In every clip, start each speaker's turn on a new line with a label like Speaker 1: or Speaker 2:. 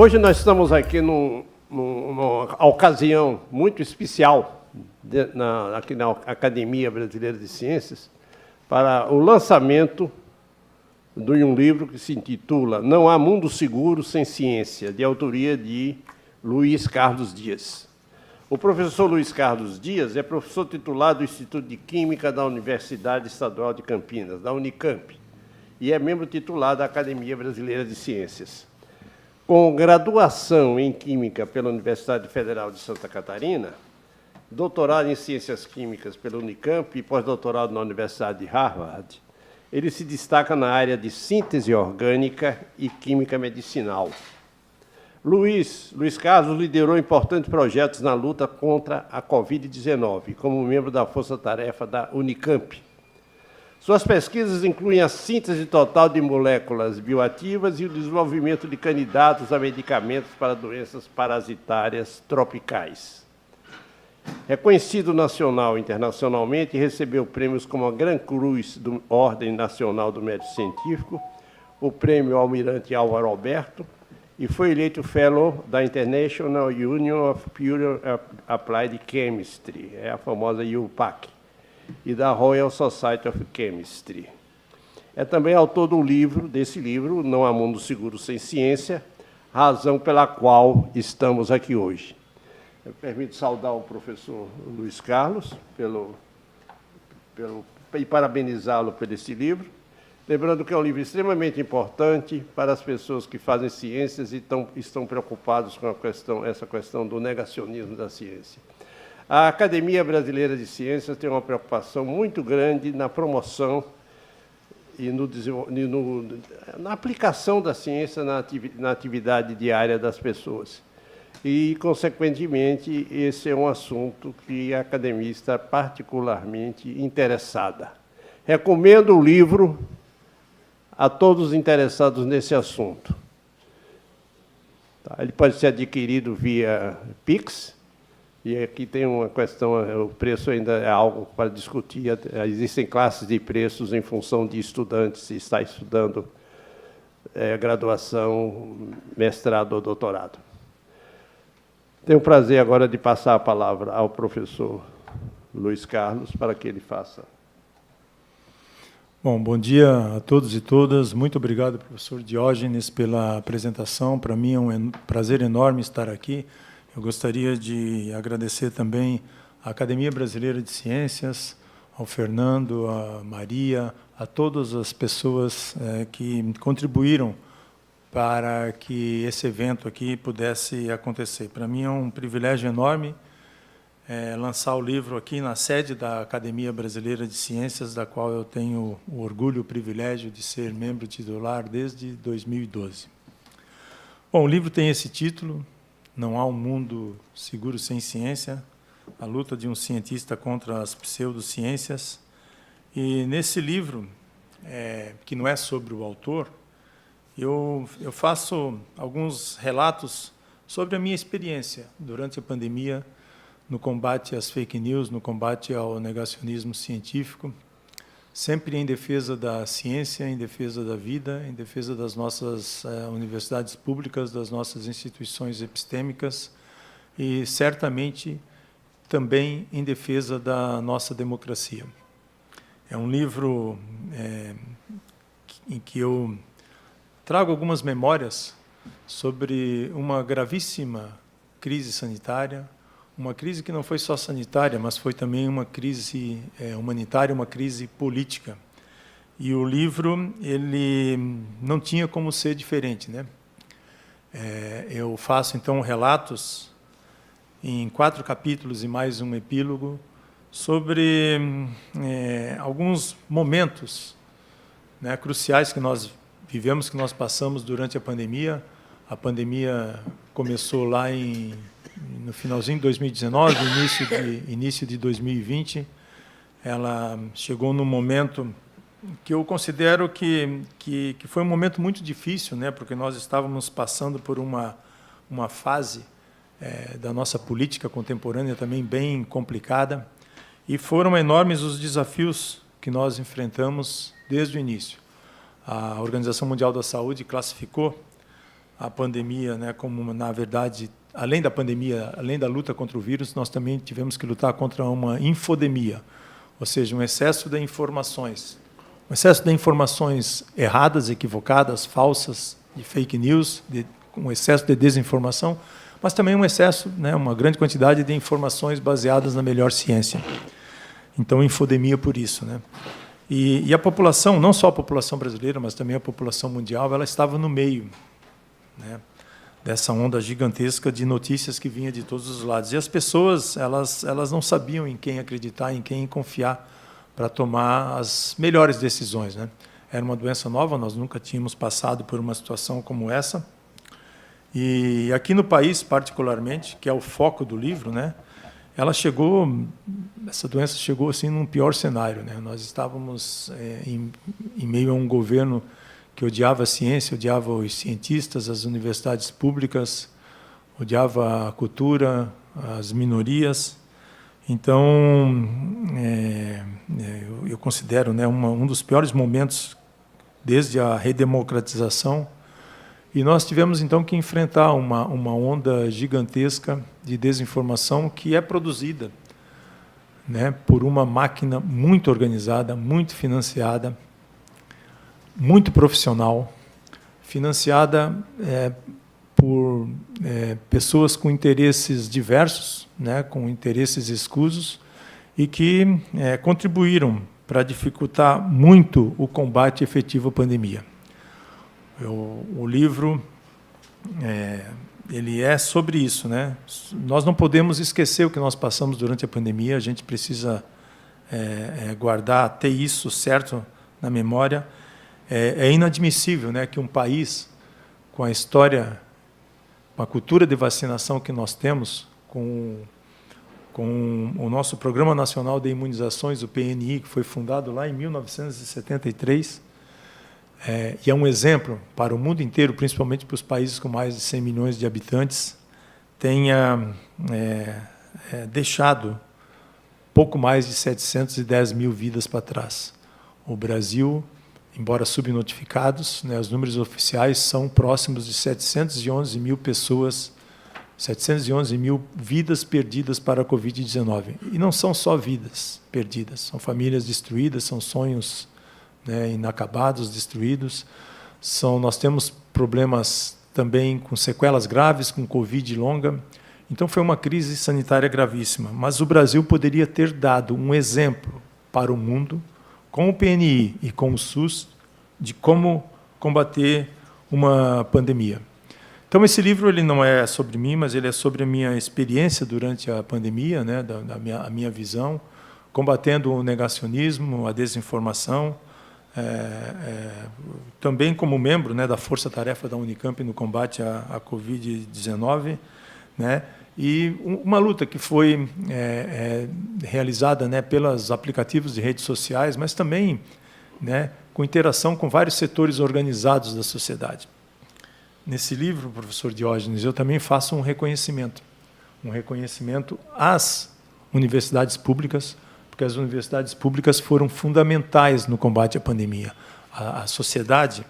Speaker 1: Hoje nós estamos aqui numa ocasião muito especial aqui na Academia Brasileira de Ciências para o lançamento de um livro que se intitula Não há Mundo Seguro Sem Ciência, de autoria de Luiz Carlos Dias. O professor Luiz Carlos Dias é professor titular do Instituto de Química da Universidade Estadual de Campinas, da Unicamp, e é membro titular da Academia Brasileira de Ciências. Com graduação em Química pela Universidade Federal de Santa Catarina, doutorado em Ciências Químicas pela Unicamp e pós-doutorado na Universidade de Harvard, ele se destaca na área de síntese orgânica e química medicinal. Luiz Carlos liderou importantes projetos na luta contra a Covid-19, como membro da Força-Tarefa da Unicamp. Suas pesquisas incluem a síntese total de moléculas bioativas e o desenvolvimento de candidatos a medicamentos para doenças parasitárias tropicais. Reconhecido nacional e internacionalmente, recebeu prêmios como a Gran Cruz da Ordem Nacional do Mérito Científico, o Prêmio Almirante Álvaro Alberto, e foi eleito Fellow da International Union of Pure Applied Chemistry, a famosa IUPAC, e da Royal Society of Chemistry. É também autor desse livro, Não há Mundo Seguro Sem Ciência, razão pela qual estamos aqui hoje. Eu permito saudar o professor Luiz Carlos e parabenizá-lo por esse livro, lembrando que é um livro extremamente importante para as pessoas que fazem ciências e estão preocupados com essa questão do negacionismo da ciência. A Academia Brasileira de Ciências tem uma preocupação muito grande na promoção e na aplicação da ciência na atividade diária das pessoas. E, consequentemente, esse é um assunto que a academia está particularmente interessada. Recomendo o livro a todos os interessados nesse assunto. Ele pode ser adquirido via Pix. E aqui tem uma questão, o preço ainda é algo para discutir. Existem classes de preços em função de estudantes, se está estudando graduação, mestrado ou doutorado. Tenho o prazer agora de passar a palavra ao professor Luiz Carlos para que ele faça.
Speaker 2: Bom dia a todos e todas. Muito obrigado, professor Diógenes, pela apresentação. Para mim é um prazer enorme estar aqui. Eu gostaria de agradecer também à Academia Brasileira de Ciências, ao Fernando, à Maria, a todas as pessoas que contribuíram para que esse evento aqui pudesse acontecer. Para mim é um privilégio enorme lançar o livro aqui na sede da Academia Brasileira de Ciências, da qual eu tenho o orgulho e o privilégio de ser membro titular desde 2012. Bom, o livro tem esse título, Não há um mundo seguro sem ciência, a luta de um cientista contra as pseudociências. E nesse livro, que não é sobre o autor, eu faço alguns relatos sobre a minha experiência durante a pandemia, no combate às fake news, no combate ao negacionismo científico, sempre em defesa da ciência, em defesa da vida, em defesa das nossas universidades públicas, das nossas instituições epistêmicas e, certamente, também em defesa da nossa democracia. É um livro em que eu trago algumas memórias sobre uma gravíssima crise sanitária, uma crise que não foi só sanitária, mas foi também uma crise humanitária, uma crise política. E o livro ele não tinha como ser diferente, né? Eu faço, então, relatos em 4 capítulos e mais um epílogo sobre alguns momentos, né, cruciais que nós vivemos, que nós passamos durante a pandemia. A pandemia começou lá no finalzinho de 2019, início de 2020. Ela chegou num momento que eu considero que foi um momento muito difícil, né, porque nós estávamos passando por uma fase da nossa política contemporânea também bem complicada, e foram enormes os desafios que nós enfrentamos desde o início. A Organização Mundial da Saúde classificou a pandemia, né, como, na verdade, além da pandemia, além da luta contra o vírus, nós também tivemos que lutar contra uma infodemia, ou seja, um excesso de informações. Um excesso de informações erradas, equivocadas, falsas, de fake news, um excesso de desinformação, mas também um excesso, né, uma grande quantidade de informações baseadas na melhor ciência. Então, infodemia por isso, né? E a população, não só a população brasileira, mas também a população mundial, ela estava no meio, né, dessa onda gigantesca de notícias que vinha de todos os lados. E as pessoas, elas não sabiam em quem acreditar, em quem confiar para tomar as melhores decisões, né? Era uma doença nova, nós nunca tínhamos passado por uma situação como essa. E aqui no país, particularmente, que é o foco do livro, né, essa doença chegou assim num pior cenário, né? Nós estávamos em meio a um governo que odiava a ciência, odiava os cientistas, as universidades públicas, odiava a cultura, as minorias. Então, eu considero, né, um dos piores momentos desde a redemocratização. E nós tivemos, então, que enfrentar uma onda gigantesca de desinformação que é produzida, né, por uma máquina muito organizada, muito financiada, muito profissional, financiada por pessoas com interesses diversos, né, com interesses escusos, e que contribuíram para dificultar muito o combate efetivo à pandemia. O livro ele é sobre isso, né? Nós não podemos esquecer o que nós passamos durante a pandemia, a gente precisa guardar, ter isso certo na memória. É inadmissível, né, que um país com a história, com a cultura de vacinação que nós temos, com o nosso Programa Nacional de Imunizações, o PNI, que foi fundado lá em 1973, e é um exemplo para o mundo inteiro, principalmente para os países com mais de 100 milhões de habitantes, tenha deixado pouco mais de 710 mil vidas para trás. O Brasil, embora subnotificados, né, os números oficiais são próximos de 711 mil pessoas, 711 mil vidas perdidas para a Covid-19. E não são só vidas perdidas, são famílias destruídas, são sonhos, né, inacabados, destruídos. Nós temos problemas também com sequelas graves, com Covid longa. Então, foi uma crise sanitária gravíssima. Mas o Brasil poderia ter dado um exemplo para o mundo, com o PNI e com o SUS, de como combater uma pandemia. Então, esse livro ele não é sobre mim, mas ele é sobre a minha experiência durante a pandemia, né, a minha visão, combatendo o negacionismo, a desinformação, também como membro, né, da força-tarefa da Unicamp no combate à Covid-19, né, e uma luta que foi realizada, né, pelos aplicativos de redes sociais, mas também, né, com interação com vários setores organizados da sociedade. Nesse livro, professor Diógenes, eu também faço um reconhecimento às universidades públicas, porque as universidades públicas foram fundamentais no combate à pandemia. A sociedade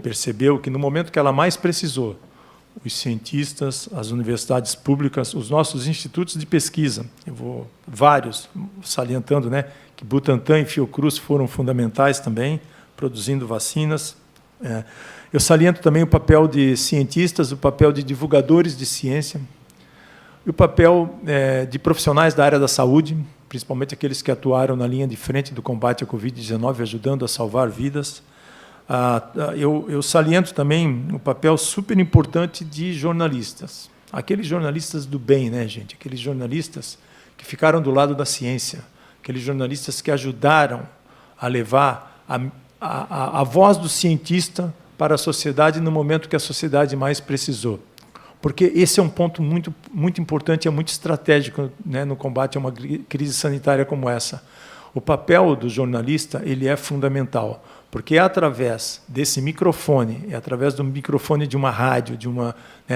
Speaker 2: percebeu que, no momento que ela mais precisou, os cientistas, as universidades públicas, os nossos institutos de pesquisa, vários, salientando, né, que Butantan e Fiocruz foram fundamentais também, produzindo vacinas. Eu saliento também o papel de cientistas, o papel de divulgadores de ciência, e o papel de profissionais da área da saúde, principalmente aqueles que atuaram na linha de frente do combate à Covid-19, ajudando a salvar vidas. Eu saliento também o papel super importante de jornalistas. Aqueles jornalistas do bem, né, gente? Aqueles jornalistas que ficaram do lado da ciência, aqueles jornalistas que ajudaram a levar a voz do cientista para a sociedade no momento que a sociedade mais precisou. Porque esse é um ponto muito, muito importante, é muito estratégico, né, no combate a uma crise sanitária como essa. O papel do jornalista ele é fundamental, porque é através desse microfone, é através do microfone de uma rádio,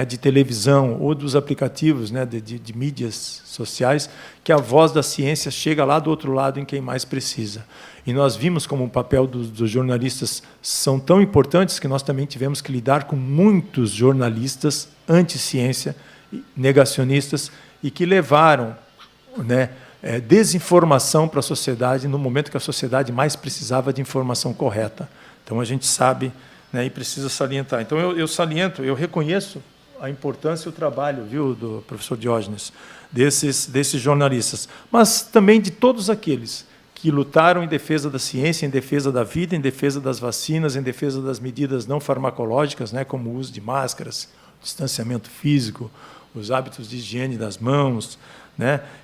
Speaker 2: de televisão ou dos aplicativos, de mídias sociais, que a voz da ciência chega lá do outro lado em quem mais precisa. E nós vimos como o papel dos jornalistas são tão importantes que nós também tivemos que lidar com muitos jornalistas anti-ciência, negacionistas, e que levaram desinformação para a sociedade no momento que a sociedade mais precisava de informação correta. Então, a gente sabe, e precisa salientar. Então, eu reconheço a importância e o trabalho, do professor Diógenes, desses jornalistas, mas também de todos aqueles que lutaram em defesa da ciência, em defesa da vida, em defesa das vacinas, em defesa das medidas não farmacológicas, como o uso de máscaras, distanciamento físico, os hábitos de higiene das mãos,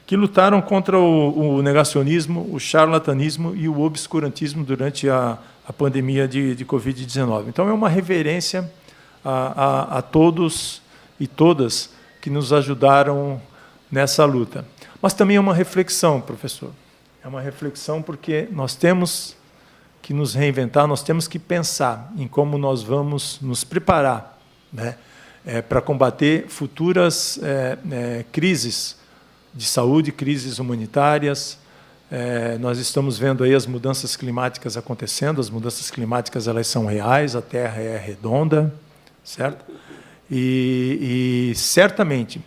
Speaker 2: que lutaram contra o negacionismo, o charlatanismo e o obscurantismo durante a pandemia de Covid-19. Então, é uma reverência a todos e todas que nos ajudaram nessa luta. Mas também é uma reflexão, professor. É uma reflexão porque nós temos que nos reinventar, nós temos que pensar em como nós vamos nos preparar para combater futuras crises de saúde, crises humanitárias. Nós estamos vendo aí as mudanças climáticas acontecendo, as mudanças climáticas elas são reais, a Terra é redonda, certo? E certamente,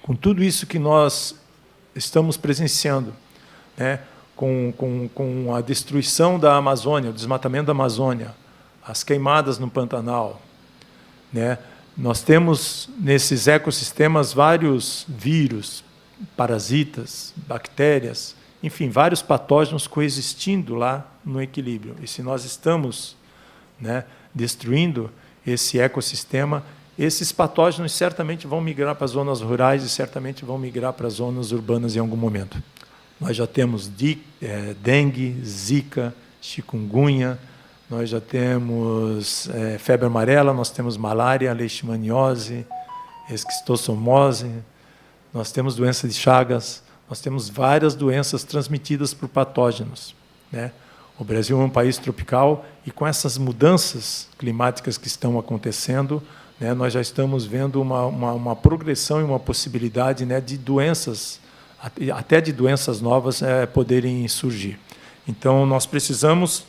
Speaker 2: com tudo isso que nós estamos presenciando, com a destruição da Amazônia, o desmatamento da Amazônia, as queimadas no Pantanal, nós temos nesses ecossistemas vários vírus, parasitas, bactérias, enfim, vários patógenos coexistindo lá no equilíbrio. E se nós estamos destruindo esse ecossistema, esses patógenos certamente vão migrar para as zonas rurais e certamente vão migrar para as zonas urbanas em algum momento. Nós já temos dengue, zika, chikungunya, nós já temos febre amarela, nós temos malária, leishmaniose, esquistossomose, nós temos doença de Chagas, nós temos várias doenças transmitidas por patógenos. O Brasil é um país tropical e com essas mudanças climáticas que estão acontecendo, nós já estamos vendo uma progressão e uma possibilidade de doenças, até de doenças novas, poderem surgir. Então, nós precisamos,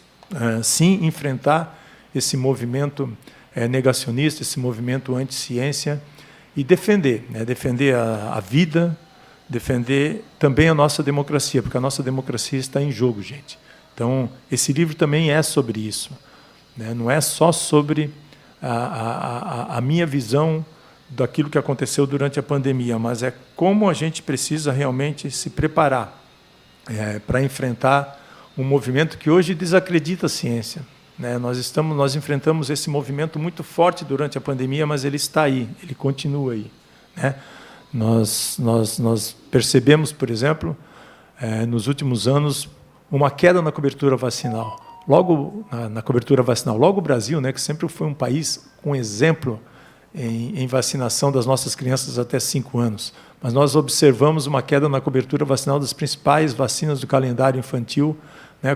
Speaker 2: sim, enfrentar esse movimento negacionista, esse movimento anti-ciência, e defender a vida, defender também a nossa democracia, porque a nossa democracia está em jogo, gente. Então, esse livro também é sobre isso. Não é só sobre a minha visão daquilo que aconteceu durante a pandemia, mas é como a gente precisa realmente se preparar para enfrentar um movimento que hoje desacredita a ciência. Nós enfrentamos esse movimento muito forte durante a pandemia, mas ele está aí, ele continua aí. Nós percebemos, por exemplo, nos últimos anos, uma queda na cobertura vacinal. Logo na cobertura vacinal, logo o Brasil, que sempre foi um país com exemplo em vacinação das nossas crianças até 5 anos. Mas nós observamos uma queda na cobertura vacinal das principais vacinas do calendário infantil,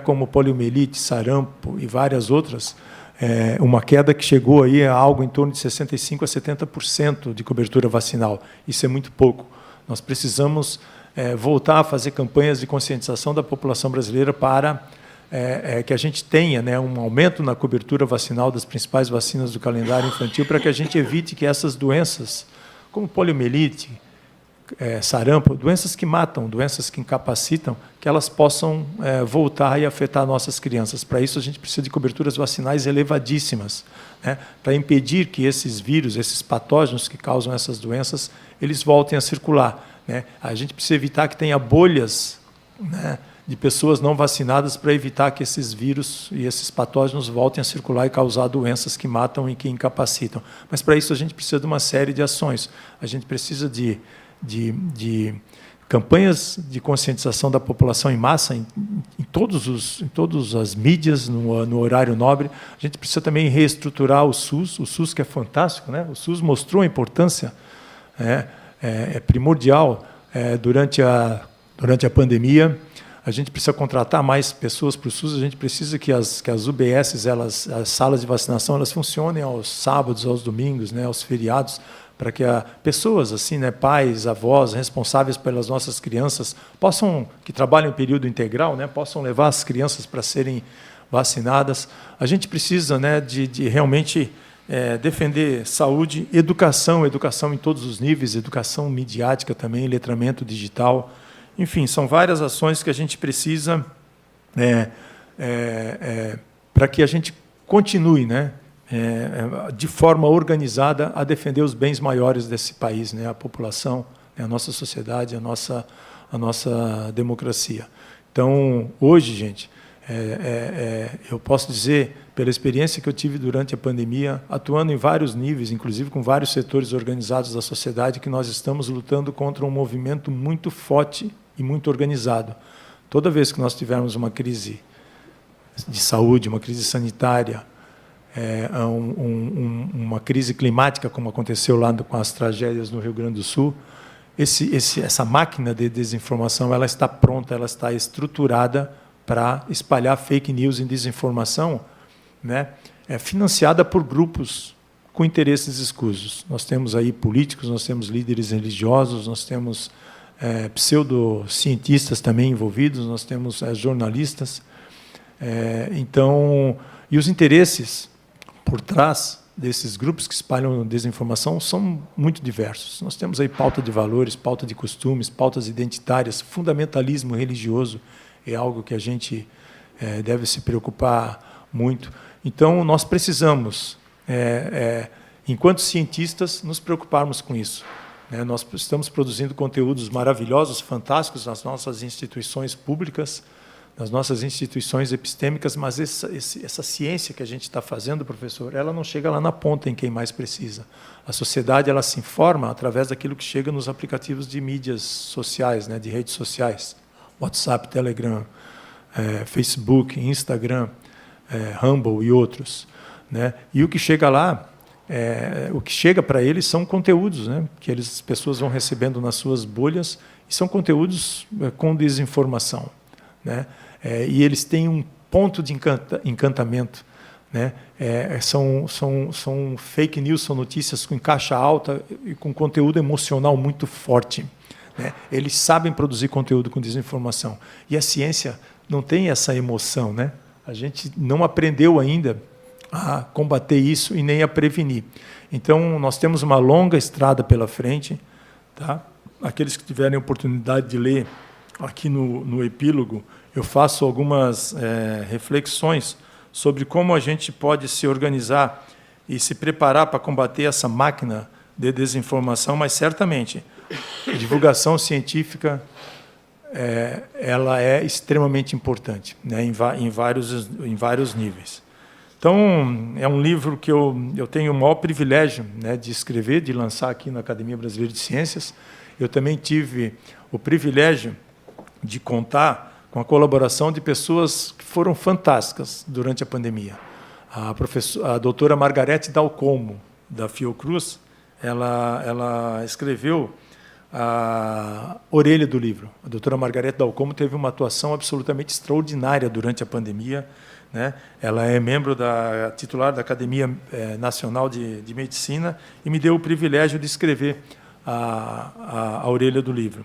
Speaker 2: como poliomielite, sarampo e várias outras, uma queda que chegou aí a algo em torno de 65% a 70% de cobertura vacinal. Isso é muito pouco. Nós precisamos voltar a fazer campanhas de conscientização da população brasileira para que a gente tenha um aumento na cobertura vacinal das principais vacinas do calendário infantil, para que a gente evite que essas doenças, como poliomielite, sarampo, doenças que matam, doenças que incapacitam, que elas possam voltar e afetar nossas crianças. Para isso, a gente precisa de coberturas vacinais elevadíssimas, para impedir que esses vírus, esses patógenos que causam essas doenças, eles voltem a circular. A gente precisa evitar que tenha bolhas de pessoas não vacinadas para evitar que esses vírus e esses patógenos voltem a circular e causar doenças que matam e que incapacitam. Mas, para isso, a gente precisa de uma série de ações. A gente precisa de campanhas de conscientização da população em massa, em todas as mídias, no horário nobre. A gente precisa também reestruturar o SUS que é fantástico, O SUS mostrou a importância primordial durante a pandemia. a gente precisa contratar mais pessoas para o SUS, a gente precisa que as UBSs, as salas de vacinação, elas funcionem aos sábados, aos domingos, né, aos feriados, para que pessoas assim, né, pais, avós, responsáveis pelas nossas crianças, que trabalham em período integral, né, possam levar as crianças para serem vacinadas. A gente precisa, né, de realmente defender saúde, educação em todos os níveis, educação midiática também, letramento digital. Enfim, são várias ações que a gente precisa para que a gente continue, né, de forma organizada a defender os bens maiores desse país, né, a população, né, a nossa sociedade, a nossa democracia. Então, hoje, gente, eu posso dizer, pela experiência que eu tive durante a pandemia, atuando em vários níveis, inclusive com vários setores organizados da sociedade, que nós estamos lutando contra um movimento muito forte e muito organizado. Toda vez que nós tivermos uma crise de saúde, uma crise sanitária, uma crise climática, como aconteceu lá com as tragédias no Rio Grande do Sul, essa máquina de desinformação, ela está pronta, ela está estruturada para espalhar fake news e desinformação, né, financiada por grupos com interesses escusos. Nós temos aí políticos, nós temos líderes religiosos, nós temos pseudocientistas também envolvidos, nós temos jornalistas. E os interesses por trás desses grupos que espalham desinformação são muito diversos. Nós temos aí pauta de valores, pauta de costumes, pautas identitárias, fundamentalismo religioso é algo que a gente deve se preocupar muito. Então, nós precisamos, enquanto cientistas, nos preocuparmos com isso. Nós estamos produzindo conteúdos maravilhosos, fantásticos nas nossas instituições públicas, nas nossas instituições epistêmicas, mas essa ciência que a gente está fazendo, professor, ela não chega lá na ponta em quem mais precisa. A sociedade ela se informa através daquilo que chega nos aplicativos de mídias sociais, né, de redes sociais, WhatsApp, Telegram, Facebook, Instagram, Rumble e outros, né? E o que chega lá, o que chega para eles são conteúdos, né, que as pessoas vão recebendo nas suas bolhas, e são conteúdos com desinformação, né? E eles têm um ponto de encantamento, né? São fake news, são notícias com caixa alta e com conteúdo emocional muito forte, né? Eles sabem produzir conteúdo com desinformação. E a ciência não tem essa emoção, né? A gente não aprendeu ainda a combater isso e nem a prevenir. Então, nós temos uma longa estrada pela frente, tá? Aqueles que tiverem oportunidade de ler aqui no epílogo, eu faço algumas reflexões sobre como a gente pode se organizar e se preparar para combater essa máquina de desinformação, mas certamente a divulgação científica ela é extremamente importante, né, em vários níveis. Então, é um livro que eu tenho o maior privilégio, né, de escrever, de lançar aqui na Academia Brasileira de Ciências. Eu também tive o privilégio de contar com a colaboração de pessoas que foram fantásticas durante a pandemia. A doutora Margarete Dalcomo, da Fiocruz, ela escreveu a orelha do livro. A doutora Margarete Dalcomo teve uma atuação absolutamente extraordinária durante a pandemia, né? Ela é titular da Academia Nacional de Medicina e me deu o privilégio de escrever a orelha do livro.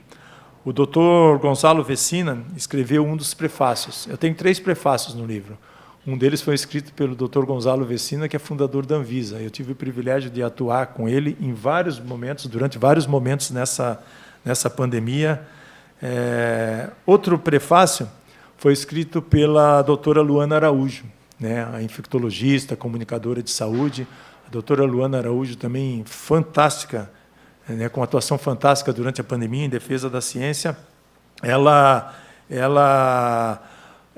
Speaker 2: O doutor Gonzalo Vecina escreveu um dos prefácios. Eu tenho 3 prefácios no livro. Um deles foi escrito pelo doutor Gonzalo Vecina, que é fundador da Anvisa. Eu tive o privilégio de atuar com ele em vários momentos, durante vários momentos nessa pandemia. Outro prefácio foi escrito pela doutora Luana Araújo, né, a infectologista, comunicadora de saúde. A doutora Luana Araújo também fantástica, né, com atuação fantástica durante a pandemia em defesa da ciência. Ela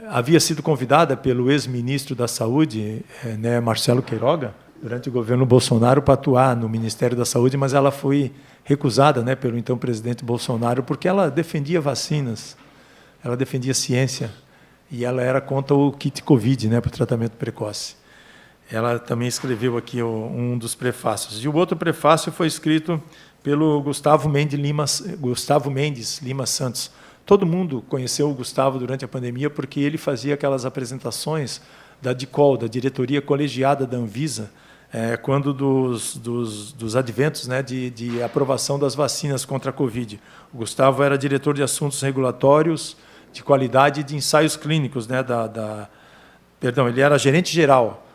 Speaker 2: havia sido convidada pelo ex-ministro da Saúde, né, Marcelo Queiroga, durante o governo Bolsonaro, para atuar no Ministério da Saúde, mas ela foi recusada, né, pelo então presidente Bolsonaro, porque ela defendia vacinas, ela defendia ciência, e ela era contra o kit Covid, né, para o tratamento precoce. Ela também escreveu aqui um dos prefácios. E o outro prefácio foi escrito pelo Gustavo Mendes Lima Santos, Todo mundo conheceu o Gustavo durante a pandemia porque ele fazia aquelas apresentações da DICOL, da Diretoria Colegiada da Anvisa, quando dos adventos, né, de aprovação das vacinas contra a Covid. O Gustavo era diretor de assuntos regulatórios, de qualidade e de ensaios clínicos, né, perdão, ele era gerente geral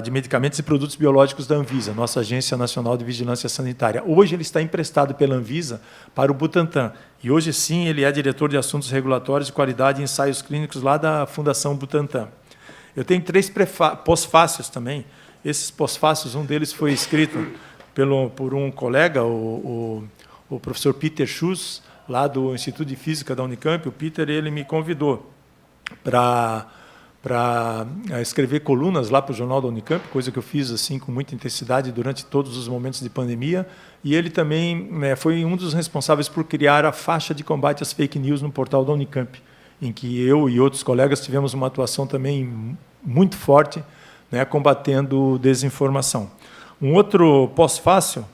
Speaker 2: de medicamentos e produtos biológicos da Anvisa, nossa Agência Nacional de Vigilância Sanitária. Hoje ele está emprestado pela Anvisa para o Butantan. E hoje, sim, ele é diretor de assuntos regulatórios de qualidade e ensaios clínicos lá da Fundação Butantan. Eu tenho 3 pós-fácios também. Esses pós-fácios, um deles foi escrito por um colega, o professor Peter Schuss, lá do Instituto de Física da Unicamp. O Peter, ele me convidou para escrever colunas lá para o Jornal da Unicamp, coisa que eu fiz assim com muita intensidade durante todos os momentos de pandemia. E ele também foi um dos responsáveis por criar a faixa de combate às fake news no portal da Unicamp, em que eu e outros colegas tivemos uma atuação também muito forte, né, combatendo desinformação. Um outro pós-fácil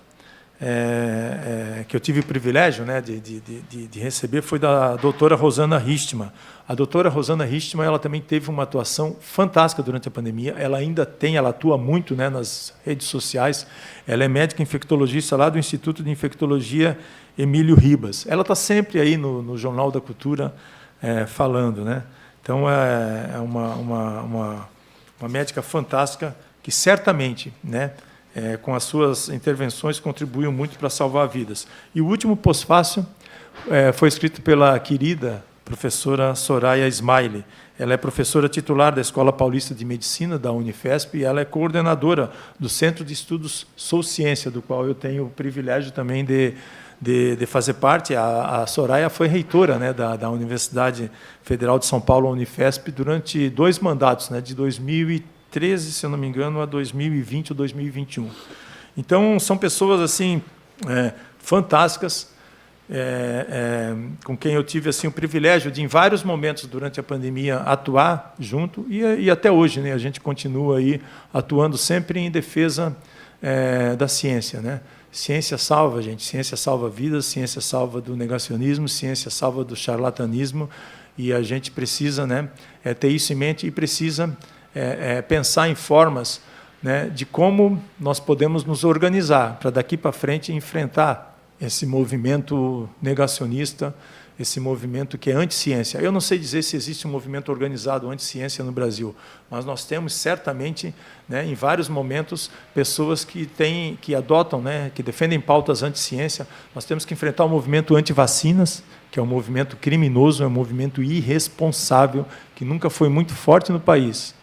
Speaker 2: que eu tive o privilégio, né, de receber foi da doutora Rosana Ristman. A doutora Rosana Ristman, ela também teve uma atuação fantástica durante a pandemia. Ela ainda ela atua muito, né, nas redes sociais. Ela é médica infectologista lá do Instituto de Infectologia Emílio Ribas. Ela está sempre aí no Jornal da Cultura falando, né? Então é uma médica fantástica que certamente, né, com as suas intervenções, contribuiu muito para salvar vidas. E o último pós-fácil foi escrito pela querida professora Soraya Smiley. Ela é professora titular da Escola Paulista de Medicina, da Unifesp, e ela é coordenadora do Centro de Estudos Sou Ciência, do qual eu tenho o privilégio também de fazer parte. A Soraya foi reitora, né, da Universidade Federal de São Paulo, a Unifesp, durante 2 mandatos, né, de 2013, se eu não me engano, a 2020 ou 2021. Então, são pessoas assim fantásticas, com quem eu tive assim o privilégio de, em vários momentos durante a pandemia, atuar junto, e até hoje, né, a gente continua aí atuando sempre em defesa da ciência, né? Ciência salva, gente. Ciência salva vidas, ciência salva do negacionismo, ciência salva do charlatanismo, e a gente precisa, né, ter isso em mente e precisa pensar em formas, né, de como nós podemos nos organizar para daqui para frente enfrentar esse movimento negacionista, esse movimento que é anti-ciência. Eu não sei dizer se existe um movimento organizado anti-ciência no Brasil, mas nós temos certamente, né, em vários momentos, pessoas que adotam, né, que defendem pautas anti-ciência. Nós temos que enfrentar o movimento anti-vacinas, que é um movimento criminoso, é um movimento irresponsável, que nunca foi muito forte no país,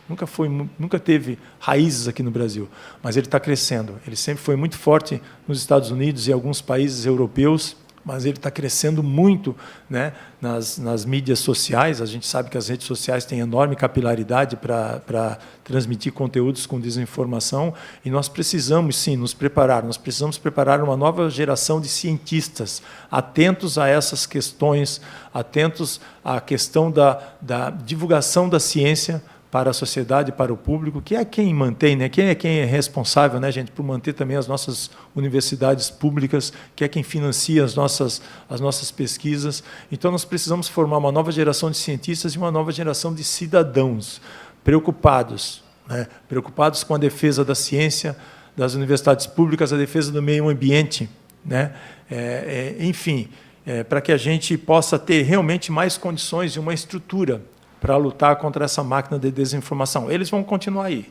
Speaker 2: nunca teve raízes aqui no Brasil, mas ele está crescendo. Ele sempre foi muito forte nos Estados Unidos e alguns países europeus, mas ele está crescendo muito, né, nas mídias sociais. A gente sabe que as redes sociais têm enorme capilaridade para transmitir conteúdos com desinformação, e nós precisamos, sim, nos preparar. Nós precisamos preparar uma nova geração de cientistas atentos a essas questões, atentos à questão da divulgação da ciência para a sociedade, para o público, que é quem mantém, né? Quem é responsável, né, gente, por manter também as nossas universidades públicas, que é quem financia as nossas pesquisas. Então, nós precisamos formar uma nova geração de cientistas e uma nova geração de cidadãos preocupados, né? Preocupados com a defesa da ciência, das universidades públicas, a defesa do meio ambiente, né? Enfim, para que a gente possa ter realmente mais condições e uma estrutura para lutar contra essa máquina de desinformação. Eles vão continuar aí,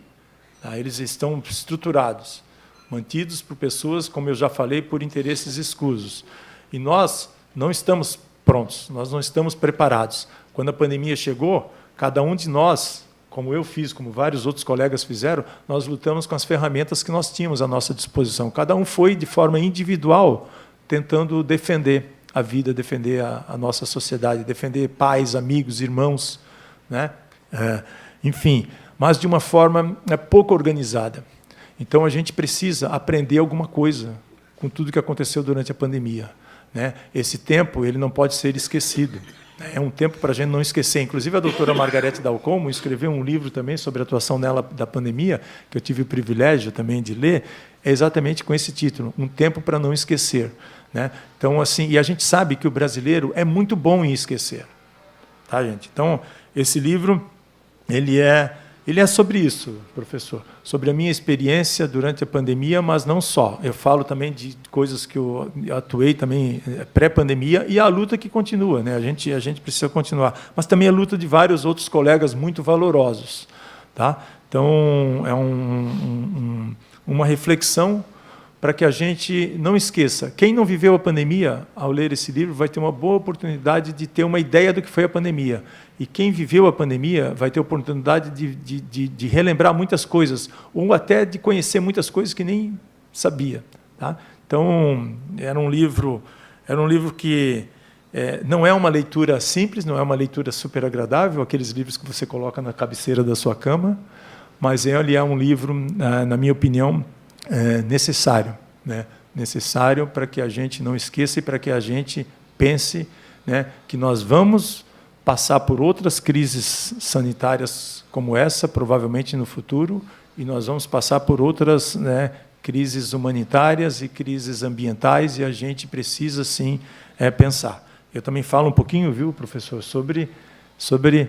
Speaker 2: tá? Eles estão estruturados, mantidos por pessoas, como eu já falei, por interesses escusos. E nós não estamos prontos, nós não estamos preparados. Quando a pandemia chegou, cada um de nós, como eu fiz, como vários outros colegas fizeram, nós lutamos com as ferramentas que nós tínhamos à nossa disposição. Cada um foi, de forma individual, tentando defender a vida, defender a nossa sociedade, defender pais, amigos, irmãos, né? Enfim, mas de uma forma pouco organizada. Então, a gente precisa aprender alguma coisa com tudo que aconteceu durante a pandemia, né? Esse tempo ele não pode ser esquecido. É um tempo para a gente não esquecer. Inclusive, a doutora Margarete Dalcomo escreveu um livro também sobre a atuação dela da pandemia, que eu tive o privilégio também de ler, exatamente com esse título, Um Tempo para Não Esquecer. né? Então, assim, e a gente sabe que o brasileiro é muito bom em esquecer, tá, gente? Então, esse livro, ele é sobre isso, professor, sobre a minha experiência durante a pandemia, mas não só. Eu falo também de coisas que eu atuei também pré-pandemia e a luta que continua, né? A gente precisa continuar, mas também a luta de vários outros colegas muito valorosos, tá? Então, é uma reflexão para que a gente não esqueça. Quem não viveu a pandemia, ao ler esse livro, vai ter uma boa oportunidade de ter uma ideia do que foi a pandemia. E quem viveu a pandemia vai ter a oportunidade de relembrar muitas coisas, ou até de conhecer muitas coisas que nem sabia. Tá? Então, era um livro que não é uma leitura simples, não é uma leitura super agradável, aqueles livros que você coloca na cabeceira da sua cama, mas ele é um livro, na minha opinião, necessário, né? Necessário para que a gente não esqueça e para que a gente pense, né, que nós vamos passar por outras crises sanitárias como essa, provavelmente no futuro, e nós vamos passar por outras, né, crises humanitárias e crises ambientais, e a gente precisa, sim, pensar. Eu também falo um pouquinho, viu, professor, sobre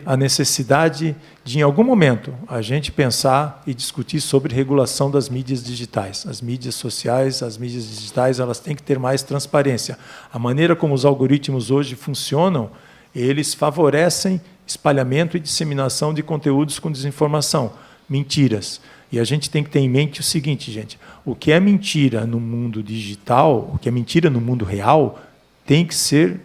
Speaker 2: a necessidade de, em algum momento, a gente pensar e discutir sobre regulação das mídias digitais. As mídias sociais, as mídias digitais, elas têm que ter mais transparência. A maneira como os algoritmos hoje funcionam, eles favorecem espalhamento e disseminação de conteúdos com desinformação, mentiras. E a gente tem que ter em mente o seguinte, gente, o que é mentira no mundo digital, o que é mentira no mundo real, tem que ser,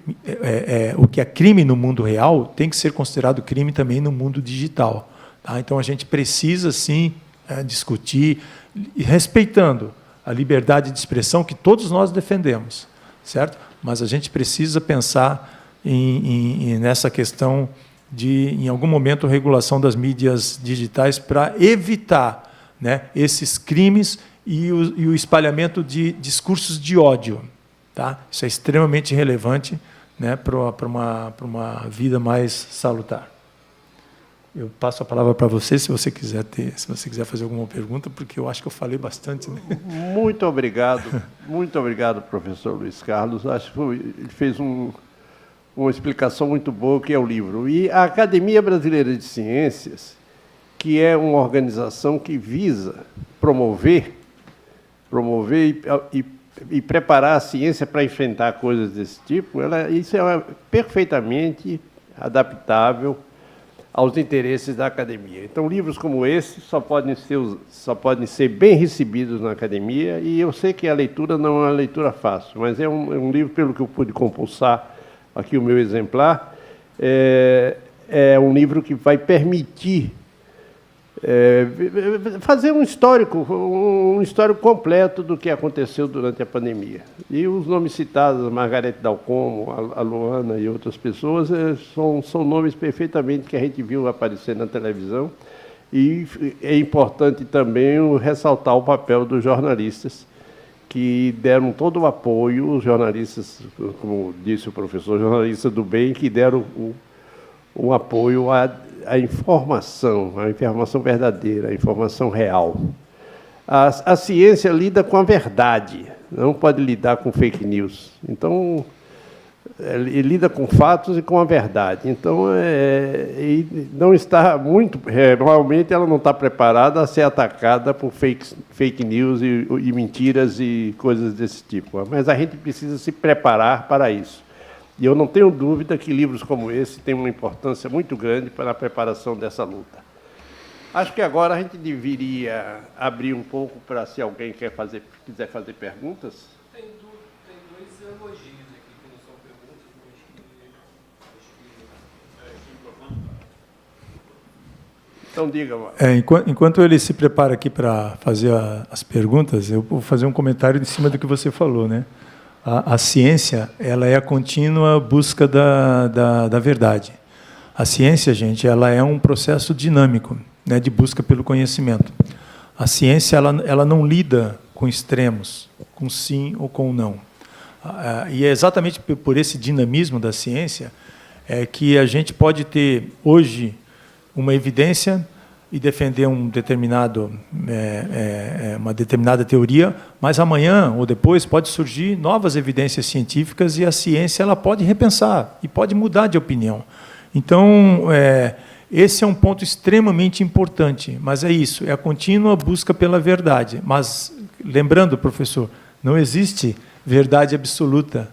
Speaker 2: o que é crime no mundo real, tem que ser considerado crime também no mundo digital. Tá? Então, a gente precisa, sim, discutir, respeitando a liberdade de expressão que todos nós defendemos, certo? Mas a gente precisa pensar nessa questão de, em algum momento, regulação das mídias digitais para evitar, né, esses crimes e o espalhamento de discursos de ódio. Tá? Isso é extremamente relevante, né, para uma vida mais salutar. Eu passo a palavra para você, se você quiser fazer alguma pergunta, porque eu acho que eu falei bastante. Né?
Speaker 1: Muito obrigado, professor Luiz Carlos. Acho que ele fez uma explicação muito boa, que é o livro. E a Academia Brasileira de Ciências, que é uma organização que visa promover e preparar a ciência para enfrentar coisas desse tipo, isso é perfeitamente adaptável aos interesses da academia. Então, livros como esse só podem ser bem recebidos na academia, e eu sei que a leitura não é uma leitura fácil, mas é um livro, pelo que eu pude compulsar aqui o meu exemplar, é um livro que vai permitir fazer um histórico completo do que aconteceu durante a pandemia. E os nomes citados, a Margarete Dalcomo, a Luana e outras pessoas, são nomes perfeitamente que a gente viu aparecer na televisão, e é importante também ressaltar o papel dos jornalistas, que deram todo o apoio, os jornalistas, como disse o professor, jornalistas do bem, que deram o apoio à informação verdadeira, a informação real. A ciência lida com a verdade, não pode lidar com fake news. Então, ele lida com fatos e com a verdade. Então, não está normalmente ela não está preparada a ser atacada por fake news e mentiras e coisas desse tipo. Mas a gente precisa se preparar para isso. E eu não tenho dúvida que livros como esse têm uma importância muito grande para a preparação dessa luta. Acho que agora a gente deveria abrir um pouco para, se alguém quiser fazer perguntas.
Speaker 3: Tem dois elogios aqui que não são perguntas, mas
Speaker 1: Então, diga.
Speaker 2: Enquanto ele se prepara aqui para fazer as perguntas, eu vou fazer um comentário em cima do que você falou, né? A ciência, ela é a contínua busca da verdade. A ciência, gente, ela é um processo dinâmico, né, de busca pelo conhecimento. A ciência, ela não lida com extremos, com sim ou com não. E é exatamente por esse dinamismo da ciência que a gente pode ter, hoje, uma evidência e defender uma determinada teoria, mas amanhã ou depois pode surgir novas evidências científicas e a ciência ela pode repensar e pode mudar de opinião. Então, esse é um ponto extremamente importante, mas é isso, é a contínua busca pela verdade. Mas, lembrando, professor, não existe verdade absoluta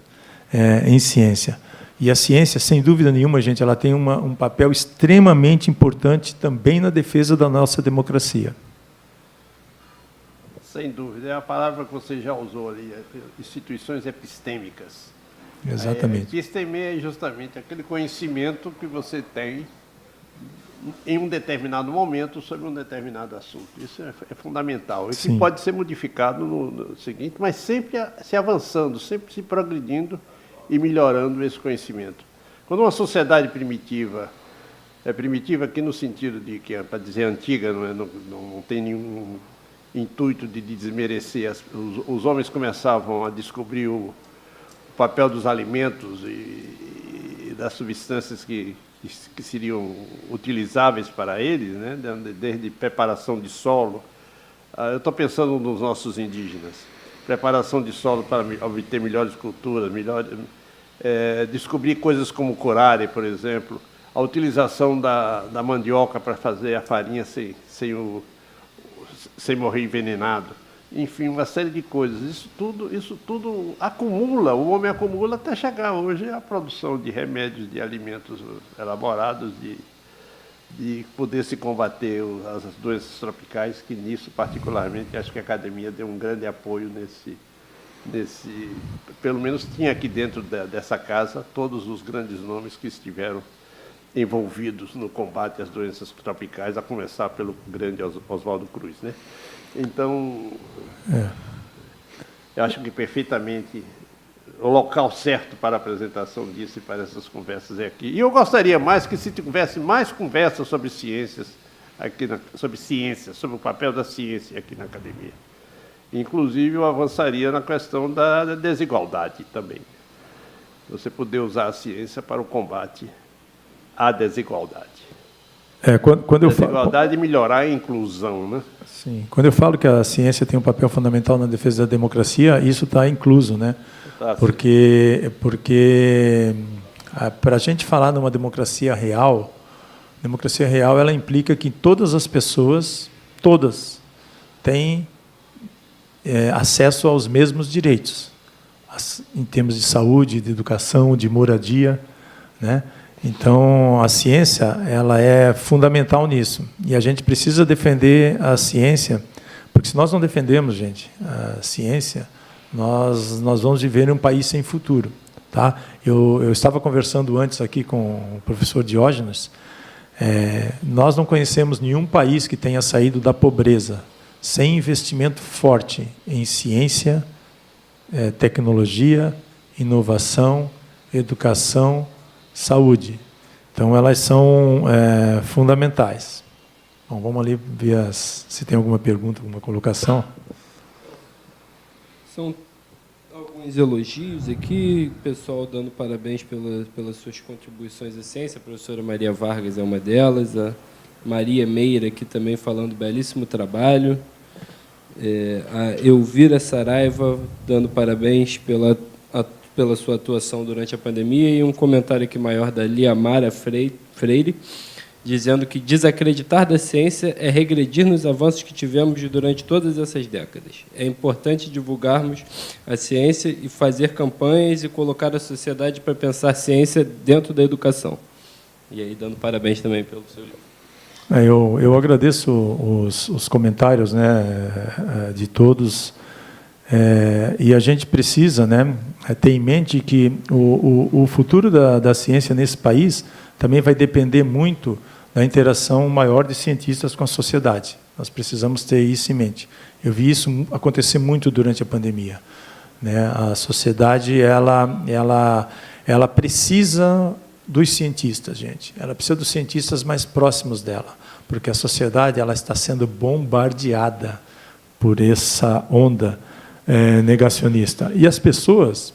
Speaker 2: em ciência. E a ciência, sem dúvida nenhuma, gente, ela tem um papel extremamente importante também na defesa da nossa democracia.
Speaker 1: Sem dúvida. É a palavra que você já usou ali, instituições epistêmicas.
Speaker 2: Exatamente.
Speaker 1: Episteme é justamente aquele conhecimento que você tem em um determinado momento sobre um determinado assunto. Isso é fundamental. E que pode ser modificado no seguinte, mas sempre se avançando, sempre se progredindo e melhorando esse conhecimento. Quando uma sociedade primitiva, é primitiva aqui no sentido de que, para dizer antiga, não tem nenhum intuito de desmerecer, os homens começavam a descobrir o papel dos alimentos e das substâncias que seriam utilizáveis para eles, né? Desde preparação de solo. Eu estou pensando nos nossos indígenas. Preparação de solo para obter melhores culturas, descobrir coisas como curare, por exemplo, a utilização da mandioca para fazer a farinha sem morrer envenenado, enfim, uma série de coisas. Isso tudo acumula, o homem acumula até chegar hoje à produção de remédios, de alimentos elaborados, de poder se combater as doenças tropicais, que nisso, particularmente, acho que a academia deu um grande apoio pelo menos tinha aqui dentro dessa casa todos os grandes nomes que estiveram envolvidos no combate às doenças tropicais, a começar pelo grande Oswaldo Cruz, né? Então, eu acho que perfeitamente o local certo para a apresentação disso e para essas conversas é aqui. E eu gostaria mais que se tivesse mais conversas sobre ciências, sobre o papel da ciência aqui na academia. Inclusive, eu avançaria na questão da desigualdade também. Você poder usar a ciência para o combate à desigualdade.
Speaker 2: Quando
Speaker 1: desigualdade e melhorar a inclusão, né?
Speaker 2: Sim. Quando eu falo que a ciência tem um papel fundamental na defesa da democracia, isso está incluso, né? Porque para a gente falar numa democracia real ela implica que todas as pessoas, todas, têm acesso aos mesmos direitos, em termos de saúde, de educação, de moradia, né? Então, a ciência ela é fundamental nisso. E a gente precisa defender a ciência, porque se nós não defendermos, gente, a ciência, nós vamos viver em um país sem futuro. Tá? Eu estava conversando antes aqui com o professor Diógenes. Nós não conhecemos nenhum país que tenha saído da pobreza sem investimento forte em ciência, tecnologia, inovação, educação, saúde. Então, elas são fundamentais. Bom, vamos ali ver se tem alguma pergunta, alguma colocação.
Speaker 3: São alguns elogios aqui, o pessoal dando parabéns pelas suas contribuições à ciência. A professora Maria Vargas é uma delas, a Maria Meira aqui também falando belíssimo trabalho. A Elvira Saraiva dando parabéns pela sua atuação durante a pandemia, e um comentário aqui maior da Liamara Freire, dizendo que desacreditar da ciência é regredir nos avanços que tivemos durante todas essas décadas. É importante divulgarmos a ciência e fazer campanhas e colocar a sociedade para pensar a ciência dentro da educação. E aí, dando parabéns também pelo seu livro.
Speaker 2: Eu agradeço os comentários, né, de todos. E a gente precisa, né, ter em mente que o futuro da ciência nesse país também vai depender muito da interação maior de cientistas com a sociedade. Nós precisamos ter isso em mente. Eu vi isso acontecer muito durante a pandemia, né? A sociedade ela precisa dos cientistas, gente. Ela precisa dos cientistas mais próximos dela, porque a sociedade ela está sendo bombardeada por essa onda negacionista. E as pessoas,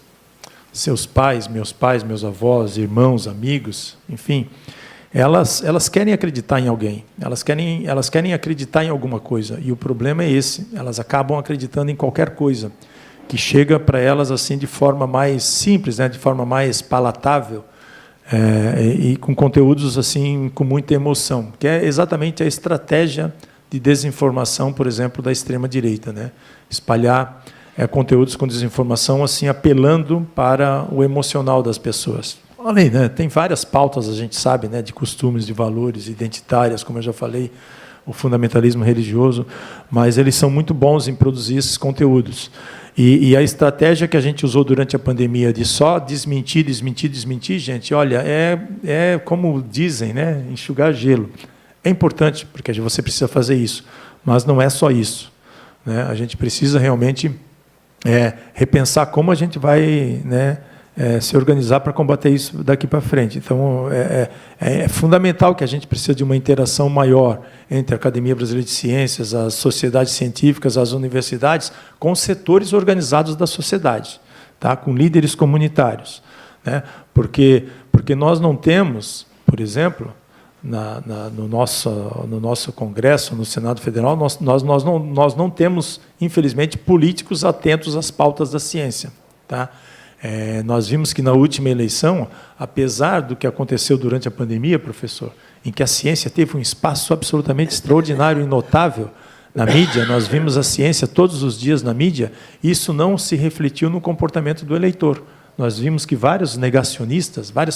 Speaker 2: seus pais, meus avós, irmãos, amigos, enfim, elas querem acreditar em alguém, elas querem acreditar em alguma coisa, e o problema é esse, elas acabam acreditando em qualquer coisa, que chega para elas assim de forma mais simples, né, de forma mais palatável, e com conteúdos assim com muita emoção, que é exatamente a estratégia de desinformação, por exemplo, da extrema-direita, né? Espalhar conteúdos com desinformação, assim, apelando para o emocional das pessoas. Além, né, tem várias pautas, a gente sabe, né, de costumes, de valores identitárias, como eu já falei, o fundamentalismo religioso, mas eles são muito bons em produzir esses conteúdos. E a estratégia que a gente usou durante a pandemia de só desmentir, gente, olha, é como dizem, né, enxugar gelo. É importante, porque você precisa fazer isso, mas não é só isso, né? A gente precisa realmente repensar como a gente vai, né, se organizar para combater isso daqui para frente. Então, é fundamental que a gente precisa de uma interação maior entre a Academia Brasileira de Ciências, as sociedades científicas, as universidades, com setores organizados da sociedade, tá? Com líderes comunitários, né? Porque nós não temos, por exemplo, no nosso Congresso, no Senado Federal, nós não temos, infelizmente, políticos atentos às pautas da ciência, tá? Nós vimos que na última eleição, apesar do que aconteceu durante a pandemia, professor, em que a ciência teve um espaço absolutamente extraordinário e notável na mídia, nós vimos a ciência todos os dias na mídia, isso não se refletiu no comportamento do eleitor. Nós vimos que várias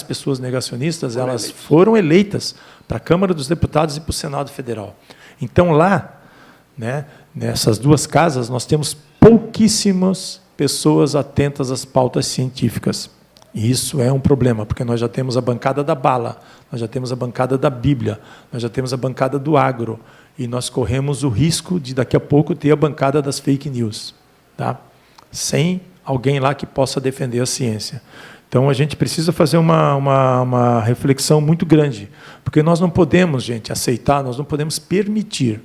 Speaker 2: pessoas negacionistas, elas foram eleitas para a Câmara dos Deputados e para o Senado Federal. Então, lá, né, nessas duas casas, nós temos pouquíssimas pessoas atentas às pautas científicas. E isso é um problema, porque nós já temos a bancada da bala, nós já temos a bancada da Bíblia, nós já temos a bancada do agro, e nós corremos o risco de, daqui a pouco, ter a bancada das fake news, tá? Sem alguém lá que possa defender a ciência. Então, a gente precisa fazer uma reflexão muito grande, porque nós não podemos, gente, aceitar, nós não podemos permitir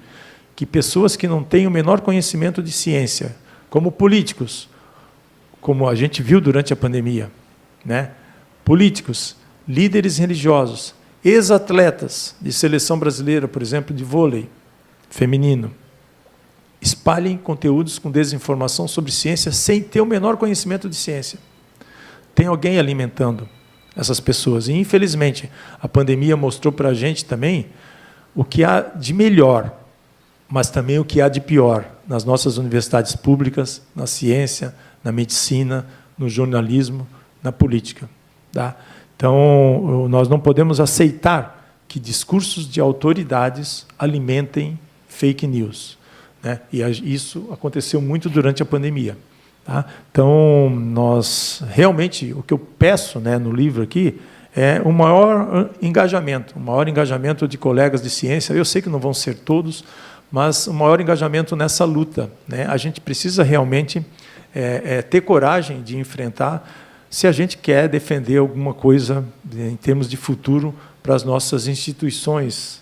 Speaker 2: que pessoas que não têm o menor conhecimento de ciência, como políticos, como a gente viu durante a pandemia, né? Políticos, líderes religiosos, ex-atletas de seleção brasileira, por exemplo, de vôlei feminino, espalhem conteúdos com desinformação sobre ciência sem ter o menor conhecimento de ciência. Tem alguém alimentando essas pessoas. E, infelizmente, a pandemia mostrou para a gente também o que há de melhor, mas também o que há de pior nas nossas universidades públicas, na ciência, na medicina, no jornalismo, na política, tá? Então, nós não podemos aceitar que discursos de autoridades alimentem fake news, né? E isso aconteceu muito durante a pandemia, tá? Então, nós realmente, o que eu peço, né, no livro aqui, é um maior engajamento de colegas de ciência. Eu sei que não vão ser todos, mas o maior engajamento nessa luta, né? A gente precisa realmente ter coragem de enfrentar, se a gente quer defender alguma coisa em termos de futuro para as nossas instituições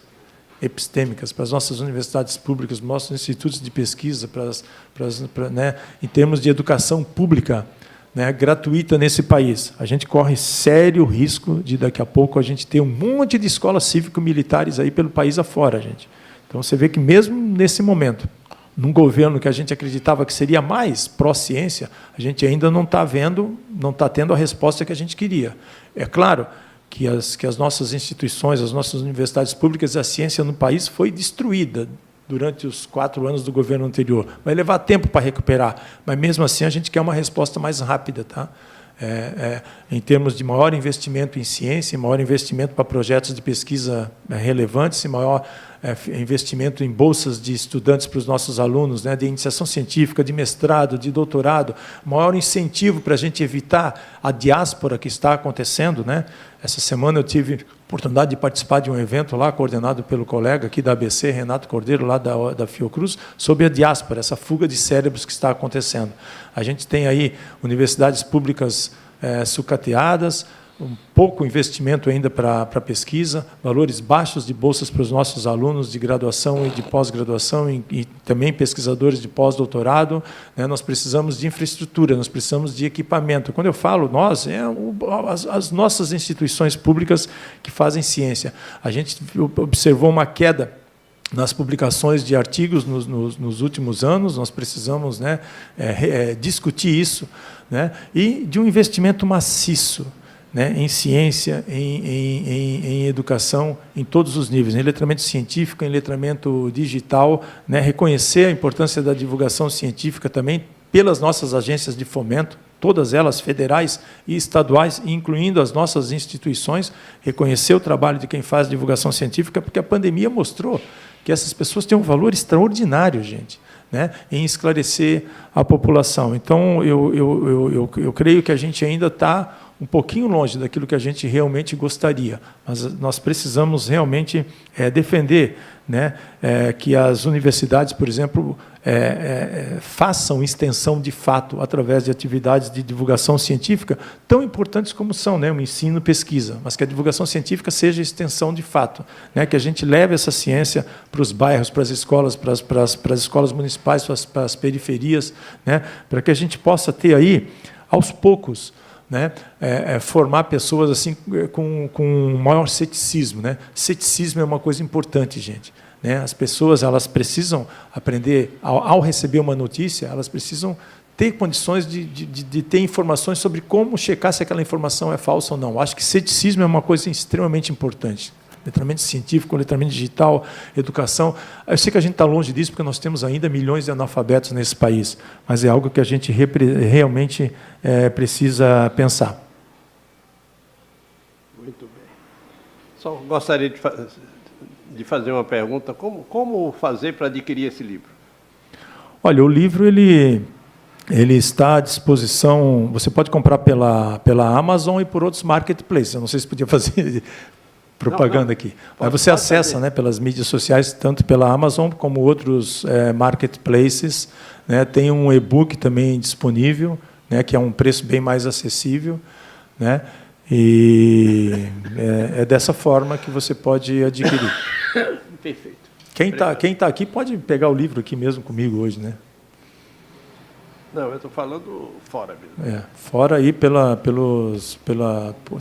Speaker 2: epistêmicas, para as nossas universidades públicas, nossos institutos de pesquisa, né, em termos de educação pública, né, gratuita nesse país. A gente corre sério risco de, daqui a pouco, a gente ter um monte de escolas cívico-militares aí pelo país afora, gente. Então, você vê que mesmo nesse momento, num governo que a gente acreditava que seria mais pró-ciência, a gente ainda não está vendo, não está tendo a resposta que a gente queria. É claro que as nossas instituições, as nossas universidades públicas, a ciência no país foi destruída durante os 4 anos do governo anterior. Vai levar tempo para recuperar, mas, mesmo assim, a gente quer uma resposta mais rápida, tá? Em termos de maior investimento em ciência, maior investimento para projetos de pesquisa relevantes, e maior investimento em bolsas de estudantes para os nossos alunos, né, de iniciação científica, de mestrado, de doutorado, maior incentivo para a gente evitar a diáspora que está acontecendo, né? Essa semana eu tive a oportunidade de participar de um evento lá, coordenado pelo colega aqui da ABC, Renato Cordeiro, lá da Fiocruz, sobre a diáspora, essa fuga de cérebros que está acontecendo. A gente tem aí universidades públicas sucateadas, um pouco investimento ainda para pesquisa, valores baixos de bolsas para os nossos alunos de graduação e de pós-graduação e também pesquisadores de pós-doutorado, né? Nós precisamos de infraestrutura, nós precisamos de equipamento. Quando eu falo nós, as nossas instituições públicas que fazem ciência. A gente observou uma queda nas publicações de artigos nos últimos anos, nós precisamos, né, discutir isso, né, e de um investimento maciço, né, em ciência, em educação, em todos os níveis, em letramento científico, em letramento digital, né, reconhecer a importância da divulgação científica também pelas nossas agências de fomento, todas elas federais e estaduais, incluindo as nossas instituições, reconhecer o trabalho de quem faz divulgação científica, porque a pandemia mostrou que essas pessoas têm um valor extraordinário, gente, né, em esclarecer a população. Então, eu creio que a gente ainda está um pouquinho longe daquilo que a gente realmente gostaria, mas nós precisamos realmente defender, né, que as universidades, por exemplo, façam extensão de fato através de atividades de divulgação científica tão importantes como são, né, o ensino e pesquisa, mas que a divulgação científica seja extensão de fato, né, que a gente leve essa ciência para os bairros, para as escolas, para as escolas municipais, para as periferias, né, para que a gente possa ter aí, aos poucos, né, formar pessoas assim com maior ceticismo, né? Ceticismo é uma coisa importante, gente, né? As pessoas, elas precisam aprender, ao receber uma notícia, elas precisam ter condições de ter informações sobre como checar se aquela informação é falsa ou não. Acho que ceticismo é uma coisa extremamente importante. Letramento científico, letramento digital, educação. Eu sei que a gente está longe disso, porque nós temos ainda milhões de analfabetos nesse país, mas é algo que a gente realmente precisa pensar.
Speaker 1: Muito bem. Só gostaria de fazer uma pergunta. Como fazer para adquirir esse livro?
Speaker 2: Olha, o livro ele está à disposição. Você pode comprar pela Amazon e por outros marketplaces. Eu não sei se podia fazer propaganda aqui. Mas você acessa, né, pelas mídias sociais, tanto pela Amazon como outros marketplaces, né? Tem um e-book também disponível, né, que é um preço bem mais acessível, né? E é dessa forma que você pode adquirir.
Speaker 1: Perfeito.
Speaker 2: Quem tá aqui pode pegar o livro aqui mesmo comigo hoje, né?
Speaker 1: Não, eu estou falando fora mesmo.
Speaker 2: Fora aí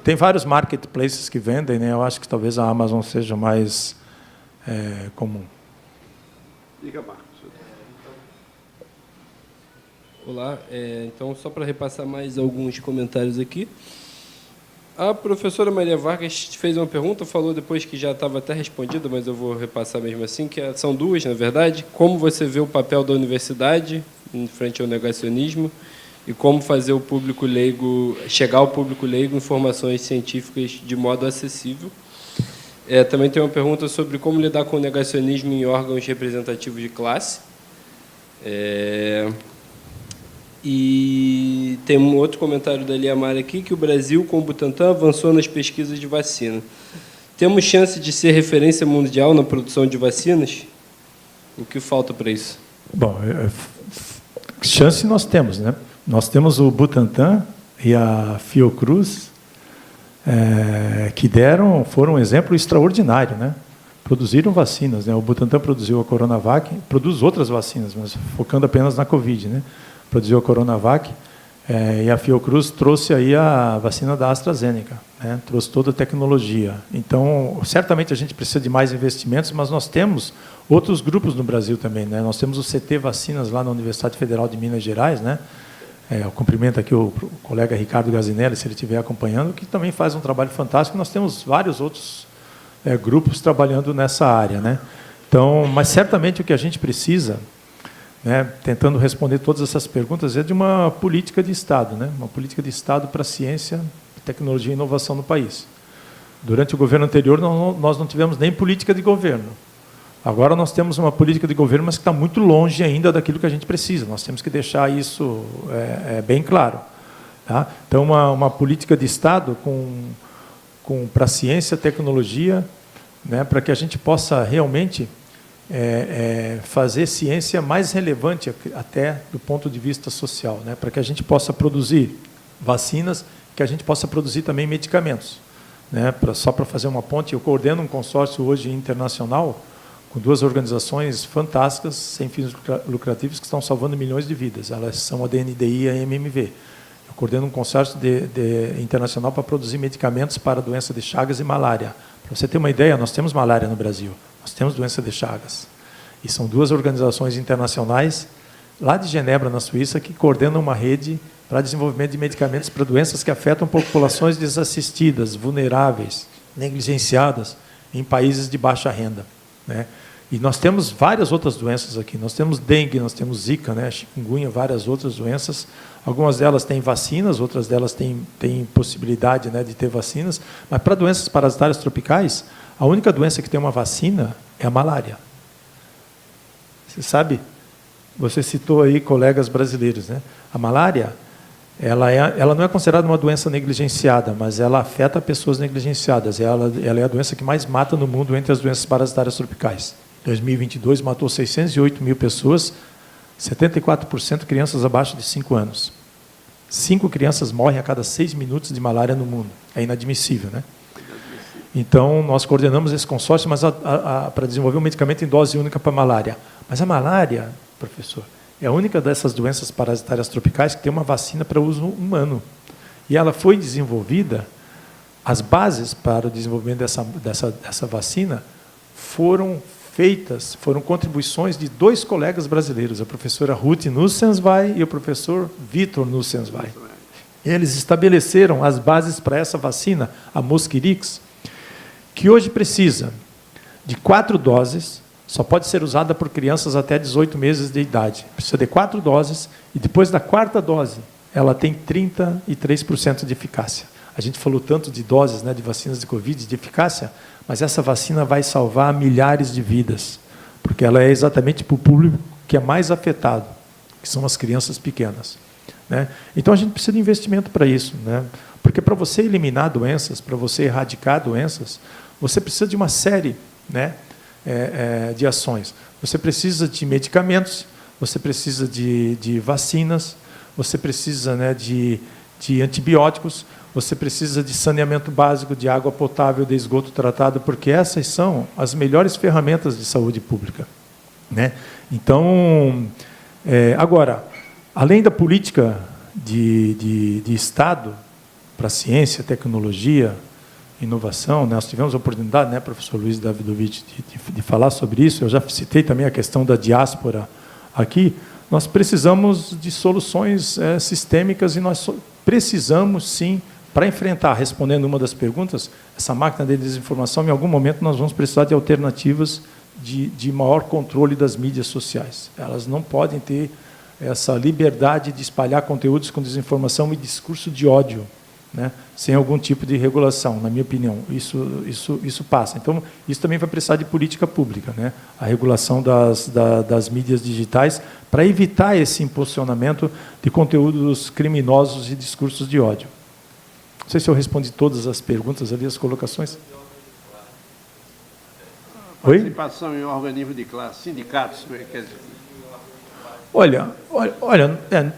Speaker 2: tem vários marketplaces que vendem, né? Eu acho que talvez a Amazon seja mais comum.
Speaker 1: Diga, Marcos.
Speaker 3: Olá, então só para repassar mais alguns comentários aqui. A professora Maria Vargas fez uma pergunta, falou depois que já estava até respondida, mas eu vou repassar mesmo assim, que são duas, na verdade. Como você vê o papel da universidade em frente ao negacionismo e como fazer o público leigo, chegar ao público leigo informações científicas de modo acessível. Também tem uma pergunta sobre como lidar com o negacionismo em órgãos representativos de classe. E tem um outro comentário da Liamara aqui, que o Brasil, com o Butantan, avançou nas pesquisas de vacina. Temos chance de ser referência mundial na produção de vacinas? O que falta para isso?
Speaker 2: Bom, chance nós temos, né? Nós temos o Butantan e a Fiocruz, que foram um exemplo extraordinário, né? Produziram vacinas, né? O Butantan produziu a Coronavac, produz outras vacinas, mas focando apenas na Covid, né? Produziu a Coronavac, e a Fiocruz trouxe aí a vacina da AstraZeneca, né? Trouxe toda a tecnologia. Então, certamente a gente precisa de mais investimentos, mas nós temos outros grupos no Brasil também, né? Nós temos o CT Vacinas lá na Universidade Federal de Minas Gerais, né? Eu cumprimento aqui o colega Ricardo Gazinelli, se ele estiver acompanhando, que também faz um trabalho fantástico. Nós temos vários outros grupos trabalhando nessa área, né? Então, mas certamente o que a gente precisa, né, tentando responder todas essas perguntas, é de uma política de Estado, né? Uma política de Estado para a ciência, tecnologia e inovação no país. Durante o governo anterior, nós não tivemos nem política de governo. Agora nós temos uma política de governo, mas que está muito longe ainda daquilo que a gente precisa. Nós temos que deixar isso bem claro. Tá? Então, uma política de Estado para a ciência, tecnologia, né, para que a gente possa realmente fazer ciência mais relevante até do ponto de vista social, né, para que a gente possa produzir vacinas que a gente possa produzir também medicamentos. Né? Só para fazer uma ponte, eu coordeno um consórcio hoje internacional com 2 organizações fantásticas, sem fins lucrativos, que estão salvando milhões de vidas. Elas são a DNDI e a MMV. Eu coordeno um consórcio internacional para produzir medicamentos para a doença de Chagas e malária. Para você ter uma ideia, nós temos malária no Brasil, nós temos doença de Chagas. E são 2 organizações internacionais, lá de Genebra, na Suíça, que coordenam uma rede para desenvolvimento de medicamentos para doenças que afetam populações desassistidas, vulneráveis, negligenciadas, em países de baixa renda. Né? E nós temos várias outras doenças aqui. Nós temos dengue, nós temos zika, né? Chikungunya, várias outras doenças. Algumas delas têm vacinas, outras delas têm possibilidade, né, de ter vacinas. Mas para doenças parasitárias tropicais, a única doença que tem uma vacina é a malária. Você sabe? Você citou aí colegas brasileiros, né? A malária, ela não é considerada uma doença negligenciada, mas ela afeta pessoas negligenciadas. Ela é a doença que mais mata no mundo entre as doenças parasitárias tropicais. Em 2022, matou 608 mil pessoas, 74% crianças abaixo de 5 anos. 5 crianças morrem a cada 6 minutos de malária no mundo. É inadmissível, né? Então, nós coordenamos esse consórcio para desenvolver um medicamento em dose única para a malária. Mas a malária, professor, é a única dessas doenças parasitárias tropicais que tem uma vacina para uso humano. E ela foi desenvolvida, as bases para o desenvolvimento dessa vacina foram contribuições de 2 colegas brasileiros, a professora Ruth Nussenswein e o professor Vitor Nussenswein. Eles estabeleceram as bases para essa vacina, a Mosquirix, que hoje precisa de 4 doses, só pode ser usada por crianças até 18 meses de idade. Precisa de 4 doses, e depois da 4ª dose, ela tem 33% de eficácia. A gente falou tanto de doses, né, de vacinas de Covid, de eficácia, mas essa vacina vai salvar milhares de vidas, porque ela é exatamente para o público que é mais afetado, que são as crianças pequenas. Né? Então, a gente precisa de investimento para isso, né? Porque para você eliminar doenças, para você erradicar doenças, você precisa de uma série, né, de ações. Você precisa de medicamentos, você precisa de vacinas, você precisa, né, de antibióticos, você precisa de saneamento básico, de água potável, de esgoto tratado, porque essas são as melhores ferramentas de saúde pública. Né? Então, agora, além da política de Estado para ciência, tecnologia, inovação, né? Nós tivemos a oportunidade, né, professor Luiz Davidovich, de falar sobre isso. Eu já citei também a questão da diáspora aqui. Nós precisamos de soluções sistêmicas e nós precisamos, sim, para enfrentar, respondendo uma das perguntas, essa máquina de desinformação, em algum momento nós vamos precisar de alternativas de maior controle das mídias sociais. Elas não podem ter essa liberdade de espalhar conteúdos com desinformação e discurso de ódio, né, sem algum tipo de regulação, na minha opinião. Isso passa. Então, isso também vai precisar de política pública, né, a regulação das mídias digitais, para evitar esse impulsionamento de conteúdos criminosos e discursos de ódio. Não sei se eu respondi todas as perguntas ali, as colocações.
Speaker 1: Participação em organismo de classe, sindicatos, quer dizer.
Speaker 2: Olha,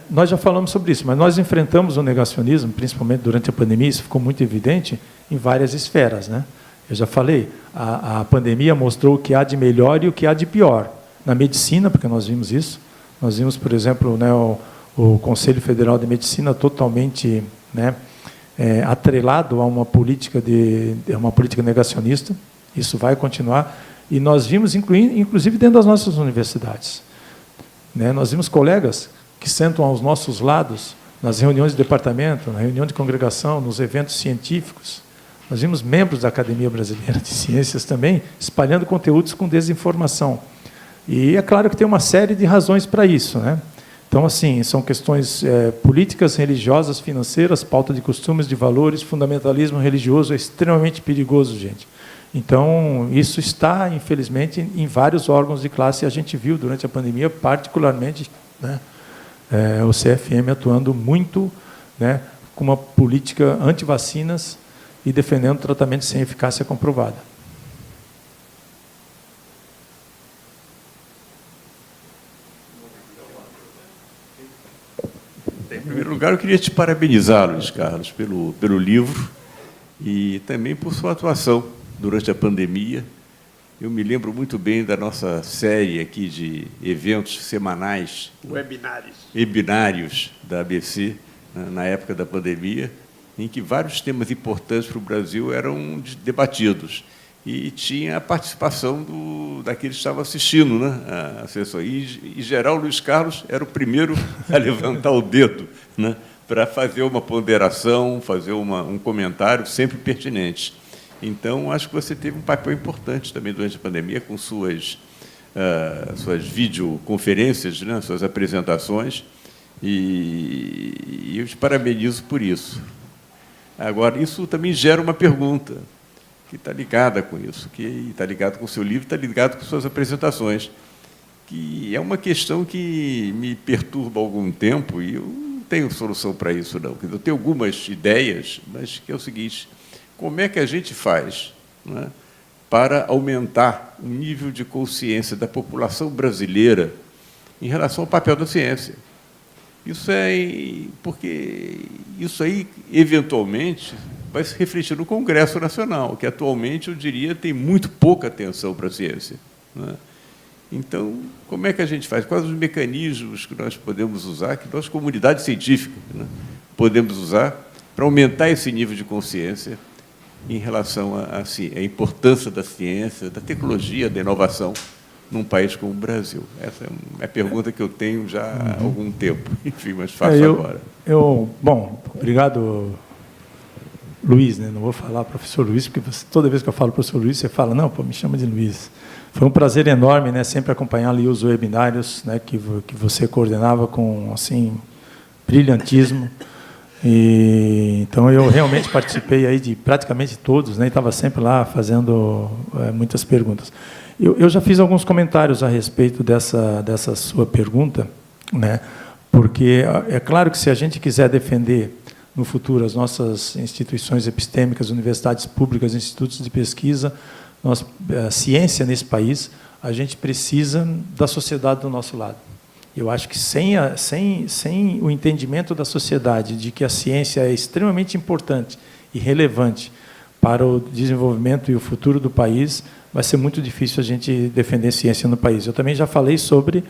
Speaker 2: nós já falamos sobre isso, mas nós enfrentamos o negacionismo, principalmente durante a pandemia, isso ficou muito evidente em várias esferas, né? Eu já falei, a pandemia mostrou o que há de melhor e o que há de pior. Na medicina, porque nós vimos isso, nós vimos, por exemplo, né, o Conselho Federal de Medicina totalmente, né, atrelado a uma política negacionista. Isso vai continuar. E nós vimos, inclusive dentro das nossas universidades, né, nós vimos colegas que sentam aos nossos lados nas reuniões de departamento, na reunião de congregação, nos eventos científicos. Nós vimos membros da Academia Brasileira de Ciências também espalhando conteúdos com desinformação. E é claro que tem uma série de razões para isso, né? Então, assim, são questões políticas, religiosas, financeiras, pauta de costumes, de valores, fundamentalismo religioso é extremamente perigoso, gente. Então, isso está, infelizmente, em vários órgãos de classe, e a gente viu durante a pandemia, particularmente, né, o CFM atuando muito, né, com uma política anti-vacinas e defendendo tratamento sem eficácia comprovada.
Speaker 4: Em primeiro lugar, eu queria te parabenizar, Luiz Carlos, pelo livro e também por sua atuação durante a pandemia. Eu me lembro muito bem da nossa série aqui de eventos semanais, webinários da ABC, na época da pandemia, em que vários temas importantes para o Brasil eram debatidos. E tinha a participação daqueles que estavam assistindo, né, a sessão. E, em geral, o Luiz Carlos era o primeiro a levantar o dedo, né, para fazer uma ponderação, fazer um comentário sempre pertinente. Então, acho que você teve um papel importante também durante a pandemia, com suas videoconferências, né, suas apresentações, e eu te parabenizo por isso. Agora, isso também gera uma pergunta, que está ligada com isso, que está ligado com o seu livro, está ligado com suas apresentações, que é uma questão que me perturba há algum tempo, e eu não tenho solução para isso, não. Eu tenho algumas ideias, mas que é o seguinte: como é que a gente faz, né, para aumentar o nível de consciência da população brasileira em relação ao papel da ciência? Isso porque isso aí, eventualmente, vai se refletir no Congresso Nacional, que atualmente, eu diria, tem muito pouca atenção para a ciência, né? Então, como é que a gente faz? Quais os mecanismos que nós podemos usar, que nós, comunidade científica, né, podemos usar para aumentar esse nível de consciência em relação à importância da ciência, da tecnologia, da inovação num país como o Brasil? Essa é a pergunta que eu tenho já há algum tempo, enfim, mas faço agora.
Speaker 2: Bom, obrigado, Luiz, né? Não vou falar professor Luiz, porque toda vez que eu falo professor Luiz, você fala, não, pô, me chama de Luiz. Foi um prazer enorme, né, sempre acompanhar ali os webinários, né, que você coordenava com, assim, brilhantismo. Então, eu realmente participei aí de praticamente todos, né, e estava sempre lá fazendo muitas perguntas. Eu já fiz alguns comentários a respeito dessa sua pergunta, né, porque é claro que, se a gente quiser defender no futuro as nossas instituições epistêmicas, universidades públicas, institutos de pesquisa, a ciência nesse país, a gente precisa da sociedade do nosso lado. Eu acho que sem o entendimento da sociedade de que a ciência é extremamente importante e relevante para o desenvolvimento e o futuro do país, vai ser muito difícil a gente defender ciência no país. Eu também já falei sobre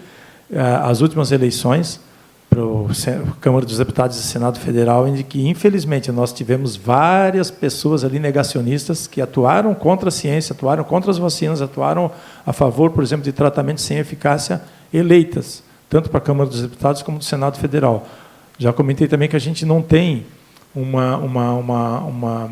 Speaker 2: as últimas eleições para a Câmara dos Deputados e Senado Federal, em que, infelizmente, nós tivemos várias pessoas ali negacionistas que atuaram contra a ciência, atuaram contra as vacinas, atuaram a favor, por exemplo, de tratamentos sem eficácia, eleitas, tanto para a Câmara dos Deputados como do Senado Federal. Já comentei também que a gente não tem uma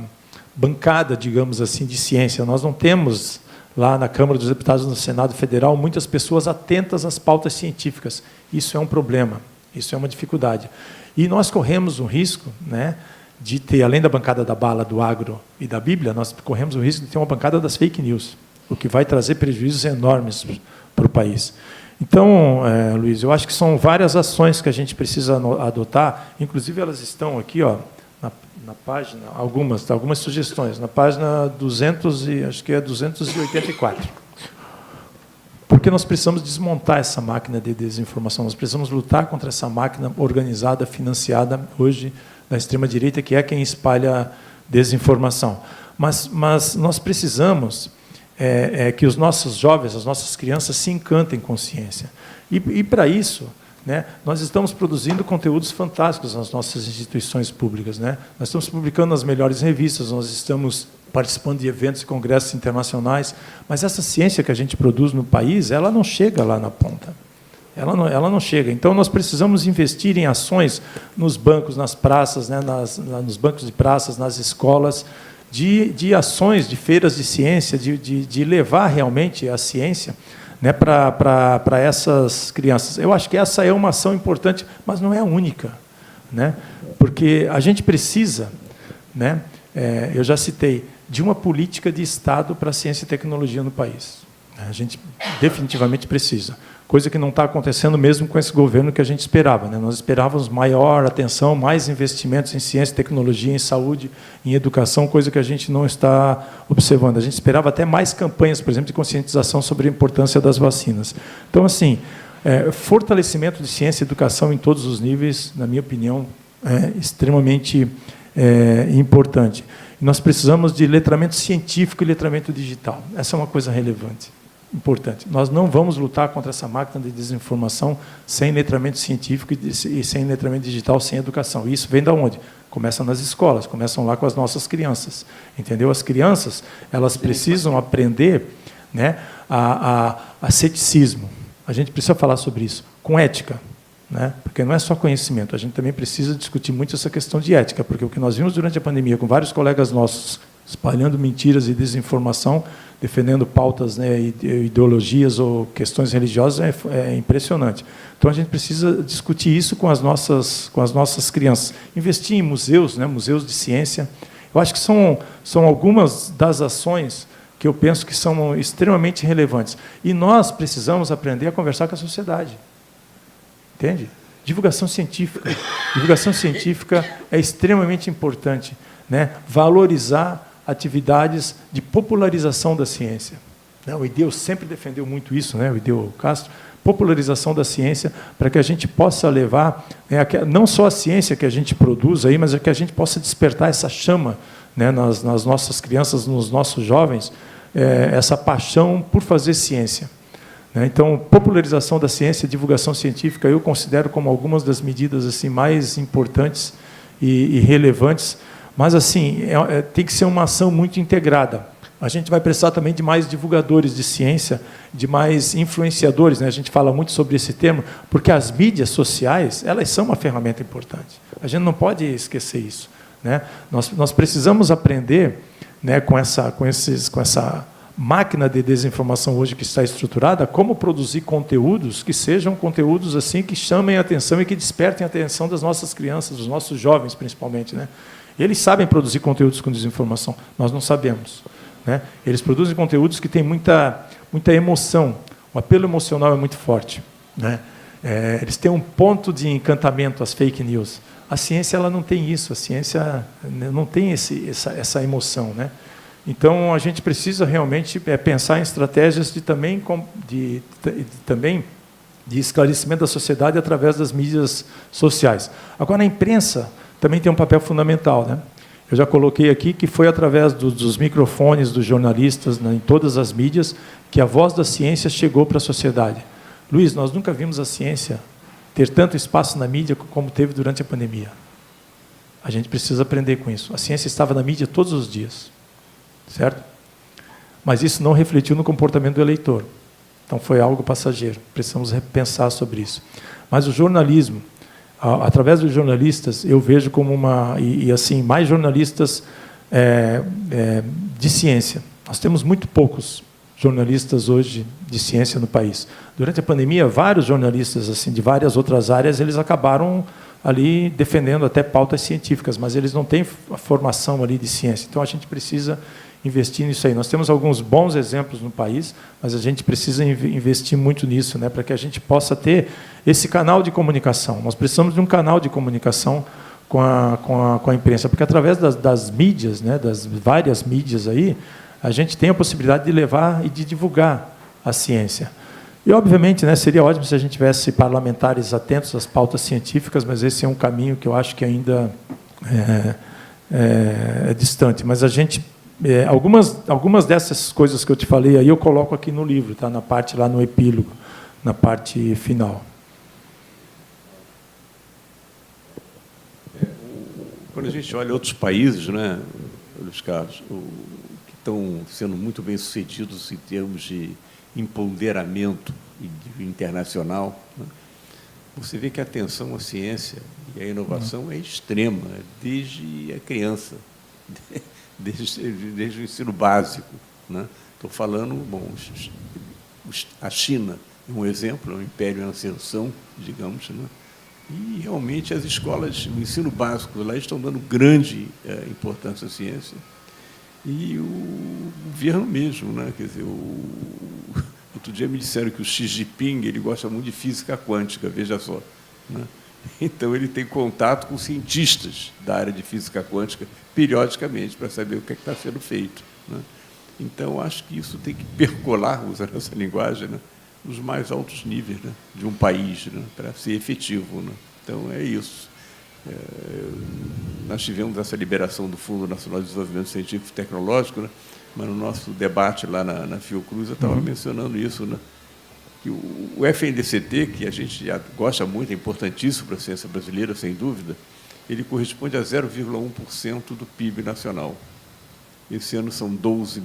Speaker 2: bancada, digamos assim, de ciência. Nós não temos lá na Câmara dos Deputados e no Senado Federal muitas pessoas atentas às pautas científicas. Isso é um problema. Isso é uma dificuldade. E nós corremos um risco, né, de ter, além da bancada da bala, do agro e da Bíblia, nós corremos o risco de ter uma bancada das fake news, o que vai trazer prejuízos enormes para o país. Então, Luiz, eu acho que são várias ações que a gente precisa adotar, inclusive elas estão aqui, ó, na página, algumas sugestões, na página 284. Porque nós precisamos desmontar essa máquina de desinformação, nós precisamos lutar contra essa máquina organizada, financiada, hoje, da extrema-direita, que é quem espalha desinformação. Mas nós precisamos que os nossos jovens, as nossas crianças, se encantem com ciência. E para isso, né, nós estamos produzindo conteúdos fantásticos nas nossas instituições públicas, né? Nós estamos publicando nas melhores revistas, nós estamos participando de eventos e congressos internacionais, mas essa ciência que a gente produz no país, ela não chega lá na ponta. Ela não chega. Então, nós precisamos investir em ações nos bancos, nas praças, né, nos bancos de praças, nas escolas, de ações, de feiras de ciência, de levar realmente a ciência, né, para essas crianças. Eu acho que essa é uma ação importante, mas não é a única, né, porque a gente precisa, né, eu já citei, de uma política de Estado para a ciência e tecnologia no país. A gente definitivamente precisa. Coisa que não está acontecendo mesmo com esse governo que a gente esperava, né? Nós esperávamos maior atenção, mais investimentos em ciência e tecnologia, em saúde, em educação, coisa que a gente não está observando. A gente esperava até mais campanhas, por exemplo, de conscientização sobre a importância das vacinas. Então, assim, fortalecimento de ciência e educação em todos os níveis, na minha opinião, é extremamente importante. Nós precisamos de letramento científico e letramento digital. Essa é uma coisa relevante, importante. Nós não vamos lutar contra essa máquina de desinformação sem letramento científico e sem letramento digital, sem educação. E isso vem de onde? Começa nas escolas, começam lá com as nossas crianças. Entendeu? As crianças, elas precisam aprender, né, a ceticismo. A gente precisa falar sobre isso, com ética. Né? Porque não é só conhecimento, a gente também precisa discutir muito essa questão de ética, porque o que nós vimos durante a pandemia, com vários colegas nossos espalhando mentiras e desinformação, defendendo pautas, né, ideologias ou questões religiosas, é impressionante. Então, a gente precisa discutir isso com as nossas crianças. Investir em museus, né, museus de ciência. Eu acho que são algumas das ações que eu penso que são extremamente relevantes. E nós precisamos aprender a conversar com a sociedade. Entende? Divulgação científica. Divulgação científica é extremamente importante, né? Valorizar atividades de popularização da ciência. O Ideu sempre defendeu muito isso, né? O Ideu Castro, popularização da ciência, para que a gente possa levar, né, não só a ciência que a gente produz aí, mas que a gente possa despertar essa chama, né, nas nossas crianças, nos nossos jovens, essa paixão por fazer ciência. Então, popularização da ciência, divulgação científica, eu considero como algumas das medidas assim mais importantes e relevantes, mas assim tem que ser uma ação muito integrada. A gente vai precisar também de mais divulgadores de ciência, de mais influenciadores, né? A gente fala muito sobre esse termo, porque as mídias sociais, elas são uma ferramenta importante. A gente não pode esquecer isso, né? Nós precisamos aprender, né, com essa máquina de desinformação hoje que está estruturada, como produzir conteúdos que sejam conteúdos assim que chamem a atenção e que despertem a atenção das nossas crianças, dos nossos jovens, principalmente, né? Eles sabem produzir conteúdos com desinformação, nós não sabemos, né? Eles produzem conteúdos que têm muita emoção, o apelo emocional é muito forte, né? Eles têm um ponto de encantamento, as fake news. A ciência ela não tem isso, a ciência não tem essa emoção, né? Então, a gente precisa realmente pensar em estratégias também de esclarecimento da sociedade através das mídias sociais. Agora, a imprensa também tem um papel fundamental, né? Eu já coloquei aqui que foi através dos microfones dos jornalistas, né, em todas as mídias, que a voz da ciência chegou para a sociedade. Luiz, nós nunca vimos a ciência ter tanto espaço na mídia como teve durante a pandemia. A gente precisa aprender com isso. A ciência estava na mídia todos os dias. Certo? Mas isso não refletiu no comportamento do eleitor. Então, foi algo passageiro. Precisamos repensar sobre isso. Mas o jornalismo, através dos jornalistas, eu vejo como assim, mais jornalistas de ciência. Nós temos muito poucos jornalistas hoje de ciência no país. Durante a pandemia, vários jornalistas assim, de várias outras áreas, eles acabaram ali defendendo até pautas científicas, mas eles não têm a formação ali de ciência. Então, a gente precisa investir nisso aí. Nós temos alguns bons exemplos no país, mas a gente precisa investir muito nisso, né, para que a gente possa ter esse canal de comunicação. Nós precisamos de um canal de comunicação com a imprensa, porque através das mídias, né, das várias mídias aí, a gente tem a possibilidade de levar e de divulgar a ciência. E, obviamente, né, seria ótimo se a gente tivesse parlamentares atentos às pautas científicas, mas esse é um caminho que eu acho que ainda é distante. Mas a gente algumas dessas coisas que eu te falei aí eu coloco aqui no livro, tá? Na parte lá no epílogo, na parte final.
Speaker 4: Quando a gente olha outros países, né, Luiz Carlos, que estão sendo muito bem sucedidos em termos de empoderamento internacional, né, você vê que a atenção à ciência e à inovação é extrema, desde a criança. Desde o ensino básico, né? Estou falando, bom, a China é um exemplo, é um império em ascensão, digamos, né? E realmente as escolas, o ensino básico lá estão dando grande importância à ciência. E o governo mesmo, né? Quer dizer, outro dia me disseram que o Xi Jinping ele gosta muito de física quântica, veja só, né? Então, ele tem contato com cientistas da área de física quântica periodicamente para saber o que está sendo feito, né? Então, acho que isso tem que percolar, usando essa linguagem, né, os mais altos níveis, né, de um país, né, para ser efetivo, né? Então, é isso. Nós tivemos essa liberação do Fundo Nacional de Desenvolvimento Científico e Tecnológico, né, mas no nosso debate lá na Fiocruz eu estava mencionando isso, né, que o FNDCT, que a gente já gosta muito, é importantíssimo para a ciência brasileira, sem dúvida, ele corresponde a 0,1% do PIB nacional. Esse ano são 12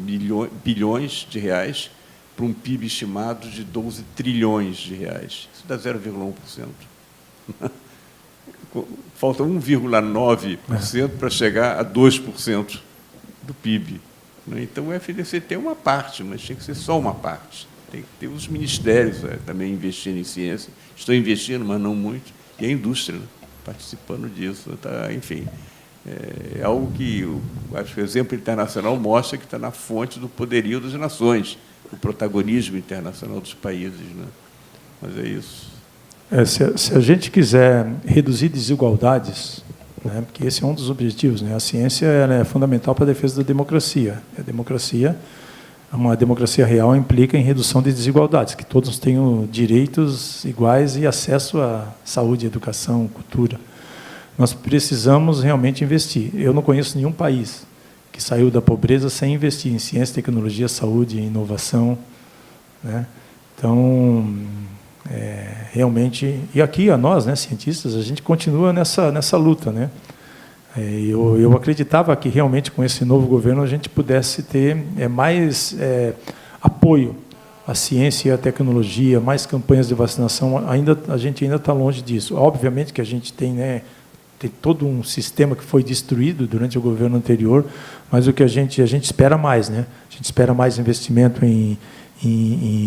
Speaker 4: bilhões de reais para um PIB estimado de 12 trilhões de reais. Isso dá 0,1%. Falta 1,9% para chegar a 2% do PIB. Então, o FNDCT é uma parte, mas tem que ser só uma parte. Tem que ter os ministérios também investindo em ciência. Estão investindo, mas não muito. E a indústria, né, participando disso. Tá, enfim, é algo que acho que o exemplo internacional mostra que está na fonte do poderio das nações, o protagonismo internacional dos países, né? Mas é isso.
Speaker 2: Se a gente quiser reduzir desigualdades, né, porque esse é um dos objetivos, né, a ciência é fundamental para a defesa da democracia. A democracia, uma democracia real implica em redução de desigualdades, que todos tenham direitos iguais e acesso à saúde, educação, cultura. Nós precisamos realmente investir. Eu não conheço nenhum país que saiu da pobreza sem investir em ciência, tecnologia, saúde e inovação, né? Então, realmente, e aqui a nós, né, cientistas, a gente continua nessa luta, né? Eu acreditava que realmente com esse novo governo a gente pudesse ter mais apoio à ciência e à tecnologia, mais campanhas de vacinação. A gente ainda está longe disso. Obviamente que a gente tem, né, tem todo um sistema que foi destruído durante o governo anterior, mas o que a gente espera mais, né? A gente espera mais investimento em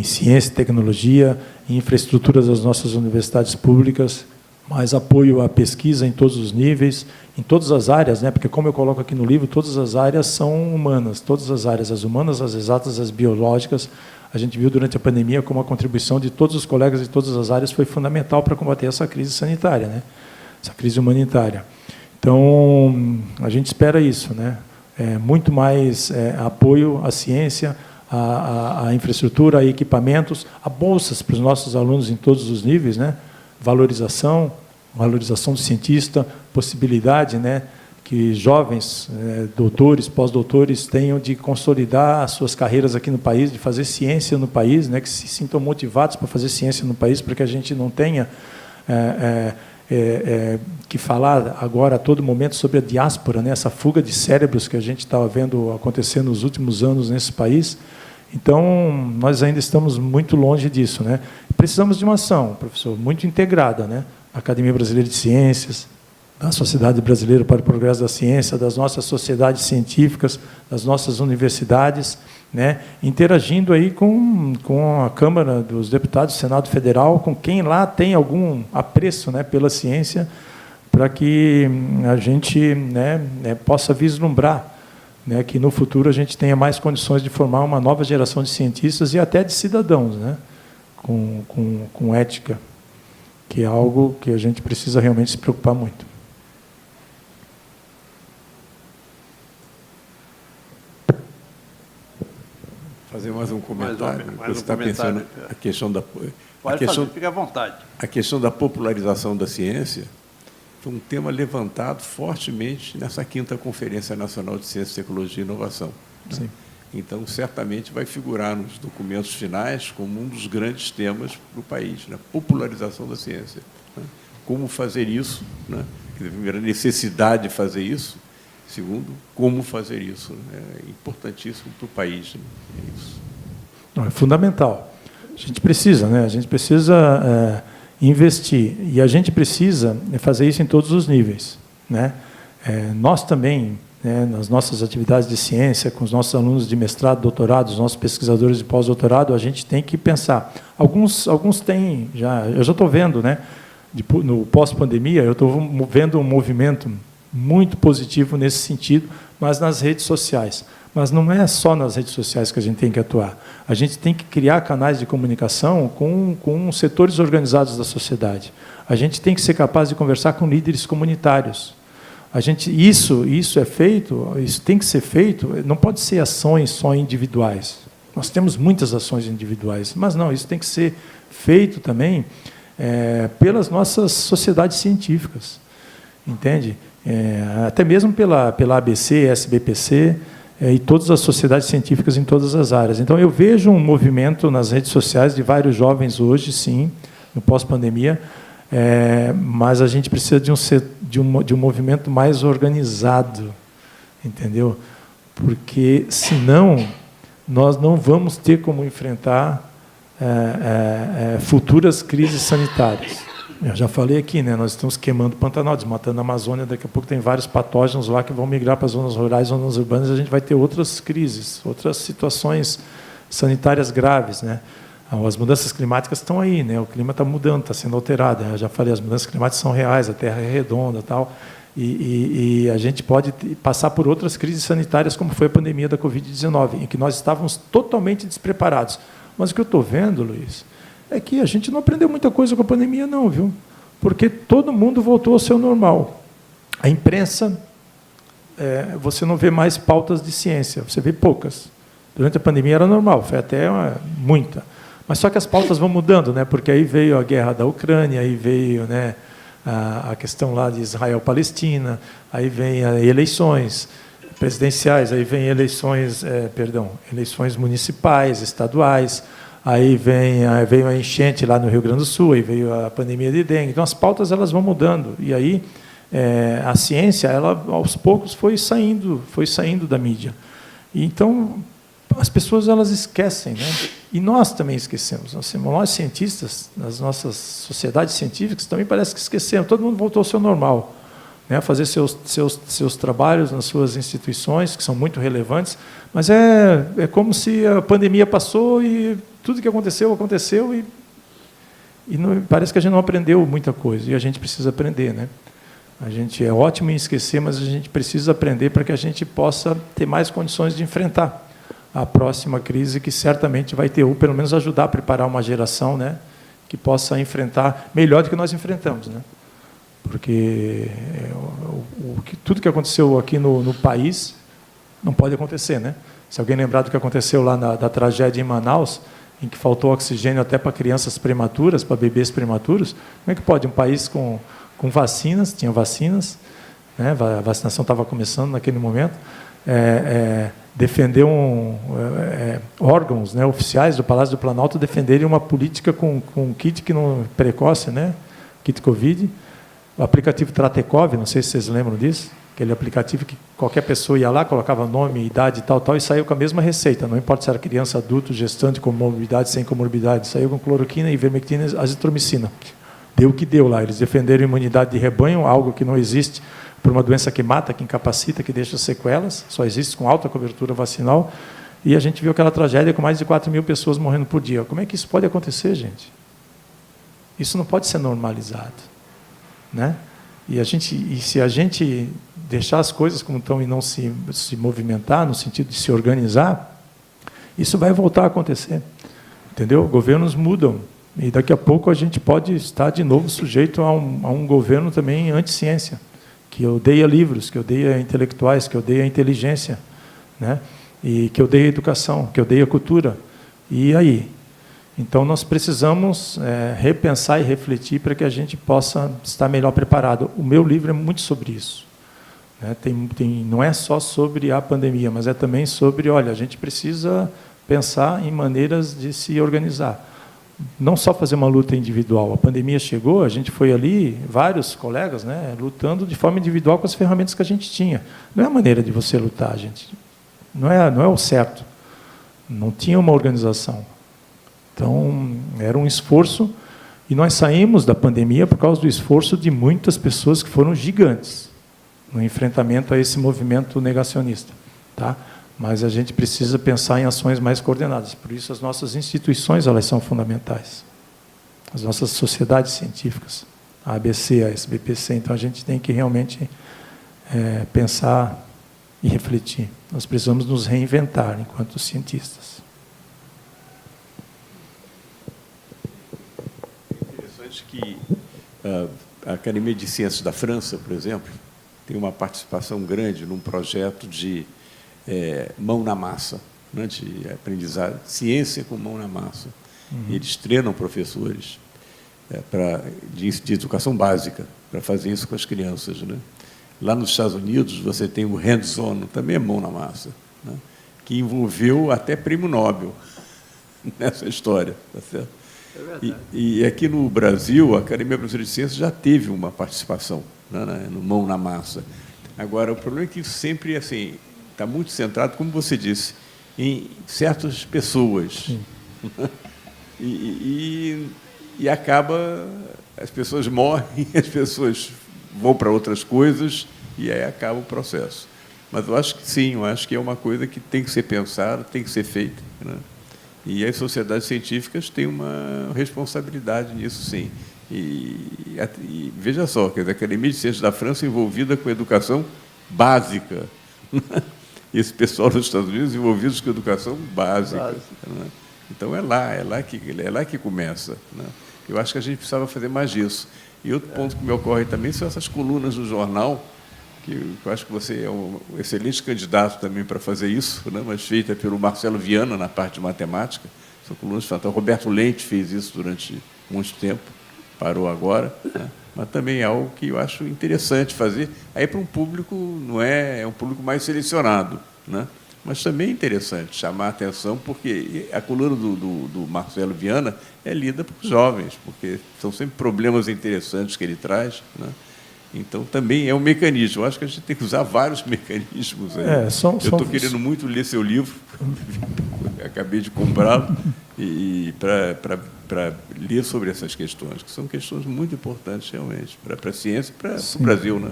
Speaker 2: ciência e tecnologia, em infraestruturas das nossas universidades públicas, mais apoio à pesquisa em todos os níveis, em todas as áreas, né? Porque, como eu coloco aqui no livro, todas as áreas são humanas, todas as áreas, as humanas, as exatas, as biológicas. A gente viu durante a pandemia como a contribuição de todos os colegas de todas as áreas foi fundamental para combater essa crise sanitária, né? Essa crise humanitária. Então, a gente espera isso, né? Muito mais apoio à ciência, à infraestrutura, a equipamentos, a bolsas para os nossos alunos em todos os níveis, né? Valorização do cientista, possibilidade, né, que jovens doutores, pós-doutores tenham de consolidar as suas carreiras aqui no país, de fazer ciência no país, né, que se sintam motivados para fazer ciência no país, para que a gente não tenha que falar agora a todo momento sobre a diáspora, né, essa fuga de cérebros que a gente estava vendo acontecer nos últimos anos nesse país. Então, nós ainda estamos muito longe disso, né? Precisamos de uma ação, professor, muito integrada, né? A Academia Brasileira de Ciências, da Sociedade Brasileira para o Progresso da Ciência, das nossas sociedades científicas, das nossas universidades, né? Interagindo aí com a Câmara dos Deputados, Senado Federal, com quem lá tem algum apreço, né, pela ciência, para que a gente, né, possa vislumbrar, né, que no futuro a gente tenha mais condições de formar uma nova geração de cientistas e até de cidadãos, né, com ética, que é algo que a gente precisa realmente se preocupar muito.
Speaker 4: Fazer mais um comentário.
Speaker 1: Mais
Speaker 4: Você está pensando a questão da
Speaker 1: fique à vontade.
Speaker 4: A questão da popularização da ciência foi um tema levantado fortemente nessa 5ª Conferência Nacional de Ciência, Tecnologia e Inovação.
Speaker 2: Sim.
Speaker 4: Então, certamente vai figurar nos documentos finais como um dos grandes temas para o país, né? Popularização da ciência, né? Como fazer isso, né? Primeiro, a necessidade de fazer isso. Segundo, como fazer isso, né? É importantíssimo para o país, né? É isso.
Speaker 2: Não, é fundamental. A gente precisa, né? A gente precisa investir, e a gente precisa fazer isso em todos os níveis, né? Nós também, né, nas nossas atividades de ciência, com os nossos alunos de mestrado, doutorado, os nossos pesquisadores de pós-doutorado, a gente tem que pensar. Alguns têm, eu já estou vendo, né, no pós-pandemia, eu estou vendo um movimento muito positivo nesse sentido, mas nas redes sociais. Mas não é só nas redes sociais que a gente tem que atuar. A gente tem que criar canais de comunicação com setores organizados da sociedade. A gente tem que ser capaz de conversar com líderes comunitários. Isso é feito, isso tem que ser feito, não pode ser ações só individuais. Nós temos muitas ações individuais, mas não, isso tem que ser feito também pelas nossas sociedades científicas, entende? Até mesmo pela ABC, SBPC, e todas as sociedades científicas em todas as áreas. Então, eu vejo um movimento nas redes sociais de vários jovens hoje, sim, no pós-pandemia, mas a gente precisa de um movimento mais organizado, entendeu? Porque, senão, nós não vamos ter como enfrentar futuras crises sanitárias. Eu já falei aqui, né? Nós estamos queimando Pantanal, desmatando a Amazônia, daqui a pouco tem vários patógenos lá que vão migrar para as zonas rurais, zonas urbanas, e a gente vai ter outras crises, outras situações sanitárias graves, né? As mudanças climáticas estão aí, né? O clima está mudando, está sendo alterado. Eu já falei, as mudanças climáticas são reais, a Terra é redonda, tal, e a gente pode passar por outras crises sanitárias, como foi a pandemia da Covid-19, em que nós estávamos totalmente despreparados. Mas o que eu estou vendo, Luiz, é que a gente não aprendeu muita coisa com a pandemia, não, viu? Porque todo mundo voltou ao seu normal. A imprensa, você não vê mais pautas de ciência, você vê poucas. Durante a pandemia era normal, foi até muita. Mas só que as pautas vão mudando, né? Porque aí veio a guerra da Ucrânia, aí veio, né, a questão lá de Israel-Palestina, aí vem eleições presidenciais, aí vem eleições municipais, estaduais, aí veio a enchente lá no Rio Grande do Sul, aí veio a pandemia de dengue. Então, as pautas elas vão mudando. E aí a ciência, ela aos poucos foi saindo da mídia. E, então, as pessoas elas esquecem, né? E nós também esquecemos. Nós cientistas, nas nossas sociedades científicas, também parece que esquecemos. Todo mundo voltou ao seu normal, né? Fazer seus trabalhos nas suas instituições, que são muito relevantes, mas é como se a pandemia passou e tudo que aconteceu e não, parece que a gente não aprendeu muita coisa, e a gente precisa aprender, né? A gente é ótimo em esquecer, mas a gente precisa aprender para que a gente possa ter mais condições de enfrentar a próxima crise, que certamente vai ter, ou pelo menos ajudar a preparar uma geração, né, que possa enfrentar melhor do que nós enfrentamos, né? Porque tudo que aconteceu aqui no país não pode acontecer, né? Se alguém lembrar do que aconteceu lá da tragédia em Manaus, em que faltou oxigênio até para crianças prematuras, para bebês prematuros, como é que pode um país com vacinas, tinha vacinas, né, a vacinação estava começando naquele momento, defender órgãos, né, oficiais do Palácio do Planalto defenderem uma política com kit que não precoce, né, kit Covid, o aplicativo Tratekov, não sei se vocês lembram disso, aquele aplicativo que qualquer pessoa ia lá, colocava nome, idade, tal, e saiu com a mesma receita, não importa se era criança, adulto, gestante, com comorbidade, sem comorbidade, saiu com cloroquina, ivermectina, azitromicina. Deu o que deu lá, eles defenderam a imunidade de rebanho, algo que não existe, por uma doença que mata, que incapacita, que deixa sequelas, só existe com alta cobertura vacinal, e a gente viu aquela tragédia com mais de 4.000 pessoas morrendo por dia. Como é que isso pode acontecer, gente? Isso não pode ser normalizado, né? E se a gente deixar as coisas como estão e não se movimentar, no sentido de se organizar, isso vai voltar a acontecer, entendeu? Governos mudam, e daqui a pouco a gente pode estar de novo sujeito a um governo também anti-ciência, que odeia livros, que odeia intelectuais, que odeia inteligência, né? E que odeia educação, que odeia cultura. E aí? Então, nós precisamos repensar e refletir para que a gente possa estar melhor preparado. O meu livro é muito sobre isso, né? Não é só sobre a pandemia, mas é também sobre, olha, a gente precisa pensar em maneiras de se organizar. Não só fazer uma luta individual. A pandemia chegou, a gente foi ali, vários colegas, né, lutando de forma individual com as ferramentas que a gente tinha. Não é a maneira de você lutar, gente. Não é o certo. Não tinha uma organização. Então, era um esforço, e nós saímos da pandemia por causa do esforço de muitas pessoas que foram gigantes no enfrentamento a esse movimento negacionista, tá? Mas a gente precisa pensar em ações mais coordenadas. Por isso, as nossas instituições elas são fundamentais. As nossas sociedades científicas, a ABC, a SBPC. Então, a gente tem que realmente pensar e refletir. Nós precisamos nos reinventar enquanto cientistas.
Speaker 4: Interessante que a Academia de Ciências da França, por exemplo, tem uma participação grande num projeto de mão na massa, né, de aprendizado, ciência com mão na massa. Eles treinam professores de educação básica para fazer isso com as crianças, né? Lá nos Estados Unidos, você tem o hands-on, também é mão na massa, né, que envolveu até prêmio Nobel nessa história. Tá certo?
Speaker 1: É verdade.
Speaker 4: E aqui no Brasil, a Academia Brasileira de Ciências já teve uma participação, né, no mão na massa. Agora, o problema é que sempre assim, está muito centrado, como você disse, em certas pessoas. E acaba, as pessoas morrem, as pessoas vão para outras coisas e aí acaba o processo. Mas eu acho que sim, eu acho que é uma coisa que tem que ser pensada, tem que ser feita, né? E as sociedades científicas têm uma responsabilidade nisso, sim. E veja só, que a Academia de Ciências da França envolvida com educação básica. Esse pessoal dos Estados Unidos envolvidos com educação básica. Né? Então, é lá que começa. Né? Eu acho que a gente precisava fazer mais disso. E outro ponto que me ocorre também são essas colunas do jornal, que eu acho que você é um excelente candidato também para fazer isso, né? Mas feita pelo Marcelo Viana, na parte de matemática. São colunas fantásticas. Roberto Leite fez isso durante muito tempo, parou agora, né? Mas também é algo que eu acho interessante fazer. Aí, para um público, não é um público mais selecionado, né? Mas também é interessante chamar a atenção, porque a coluna do Marcelo Viana é lida por jovens, porque são sempre problemas interessantes que ele traz, né? Então, também é um mecanismo. Eu acho que a gente tem que usar vários mecanismos aí. Eu estou querendo muito ler seu livro, acabei de comprá-lo, para ler sobre essas questões, que são questões muito importantes, realmente, para a ciência e para o Brasil, né?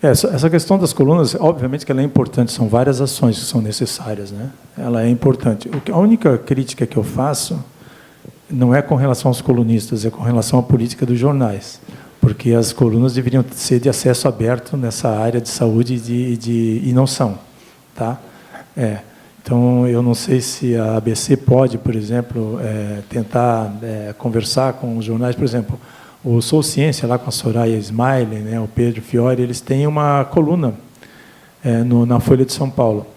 Speaker 2: Essa questão das colunas, obviamente que ela é importante, são várias ações que são necessárias, né? Ela é importante. A única crítica que eu faço não é com relação aos colunistas, é com relação à política dos jornais, porque as colunas deveriam ser de acesso aberto nessa área de saúde e não são. Tá? Então, eu não sei se a ABC pode, por exemplo, tentar conversar com os jornais. Por exemplo, o Sou Ciência, lá com a Soraya Smiley, né, o Pedro Fiore, eles têm uma coluna na Folha de São Paulo.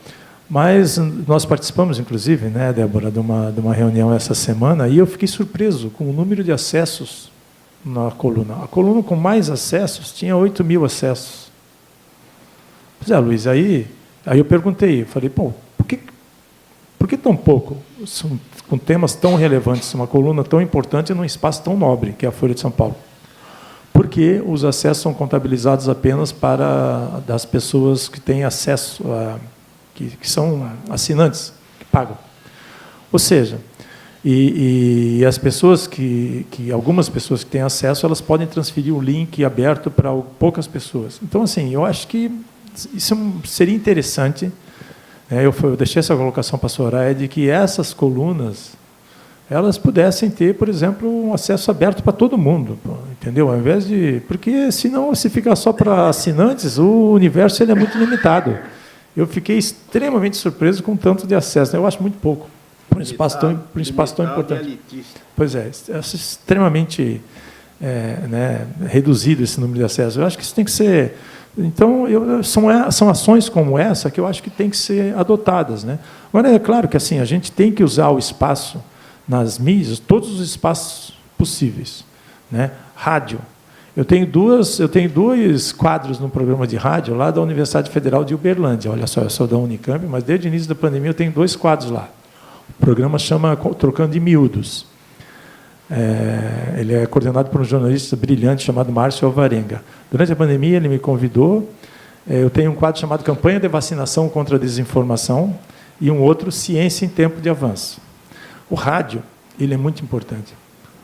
Speaker 2: Mas nós participamos, inclusive, né, Débora, de uma reunião essa semana, e eu fiquei surpreso com o número de acessos na coluna. A coluna com mais acessos tinha 8.000 acessos. Pois é, Luiz, aí eu perguntei, falei, pô, por que tão pouco? Com temas tão relevantes, uma coluna tão importante num espaço tão nobre, que é a Folha de São Paulo. Porque os acessos são contabilizados apenas para das pessoas que têm acesso, que são assinantes, que pagam. Ou seja, e as pessoas algumas pessoas que têm acesso, elas podem transferir o link aberto para poucas pessoas. Então, assim, eu acho que isso seria interessante. Eu deixei essa colocação para a Soraya de que essas colunas elas pudessem ter, por exemplo, um acesso aberto para todo mundo, entendeu? Ao invés de, porque senão, se ficar só para assinantes, o universo ele é muito limitado. Eu fiquei extremamente surpreso com tanto de acesso. Eu acho muito pouco para um espaço tão importante. Pois é, extremamente reduzido esse número de acessos. Eu acho que isso tem que ser. Então, são ações como essa que eu acho que tem que ser adotadas, né? Agora, é claro que assim, a gente tem que usar o espaço nas mídias, todos os espaços possíveis, né? Rádio. Eu tenho dois quadros no programa de rádio lá da Universidade Federal de Uberlândia. Olha só, eu sou da Unicamp, mas desde o início da pandemia eu tenho 2 quadros lá. O programa chama Trocando de Miúdos. Ele é coordenado por um jornalista brilhante chamado Márcio Alvarenga. Durante a pandemia, ele me convidou. Eu tenho um quadro chamado Campanha de Vacinação contra a Desinformação e um outro, Ciência em Tempo de Avanço. O rádio, ele é muito importante.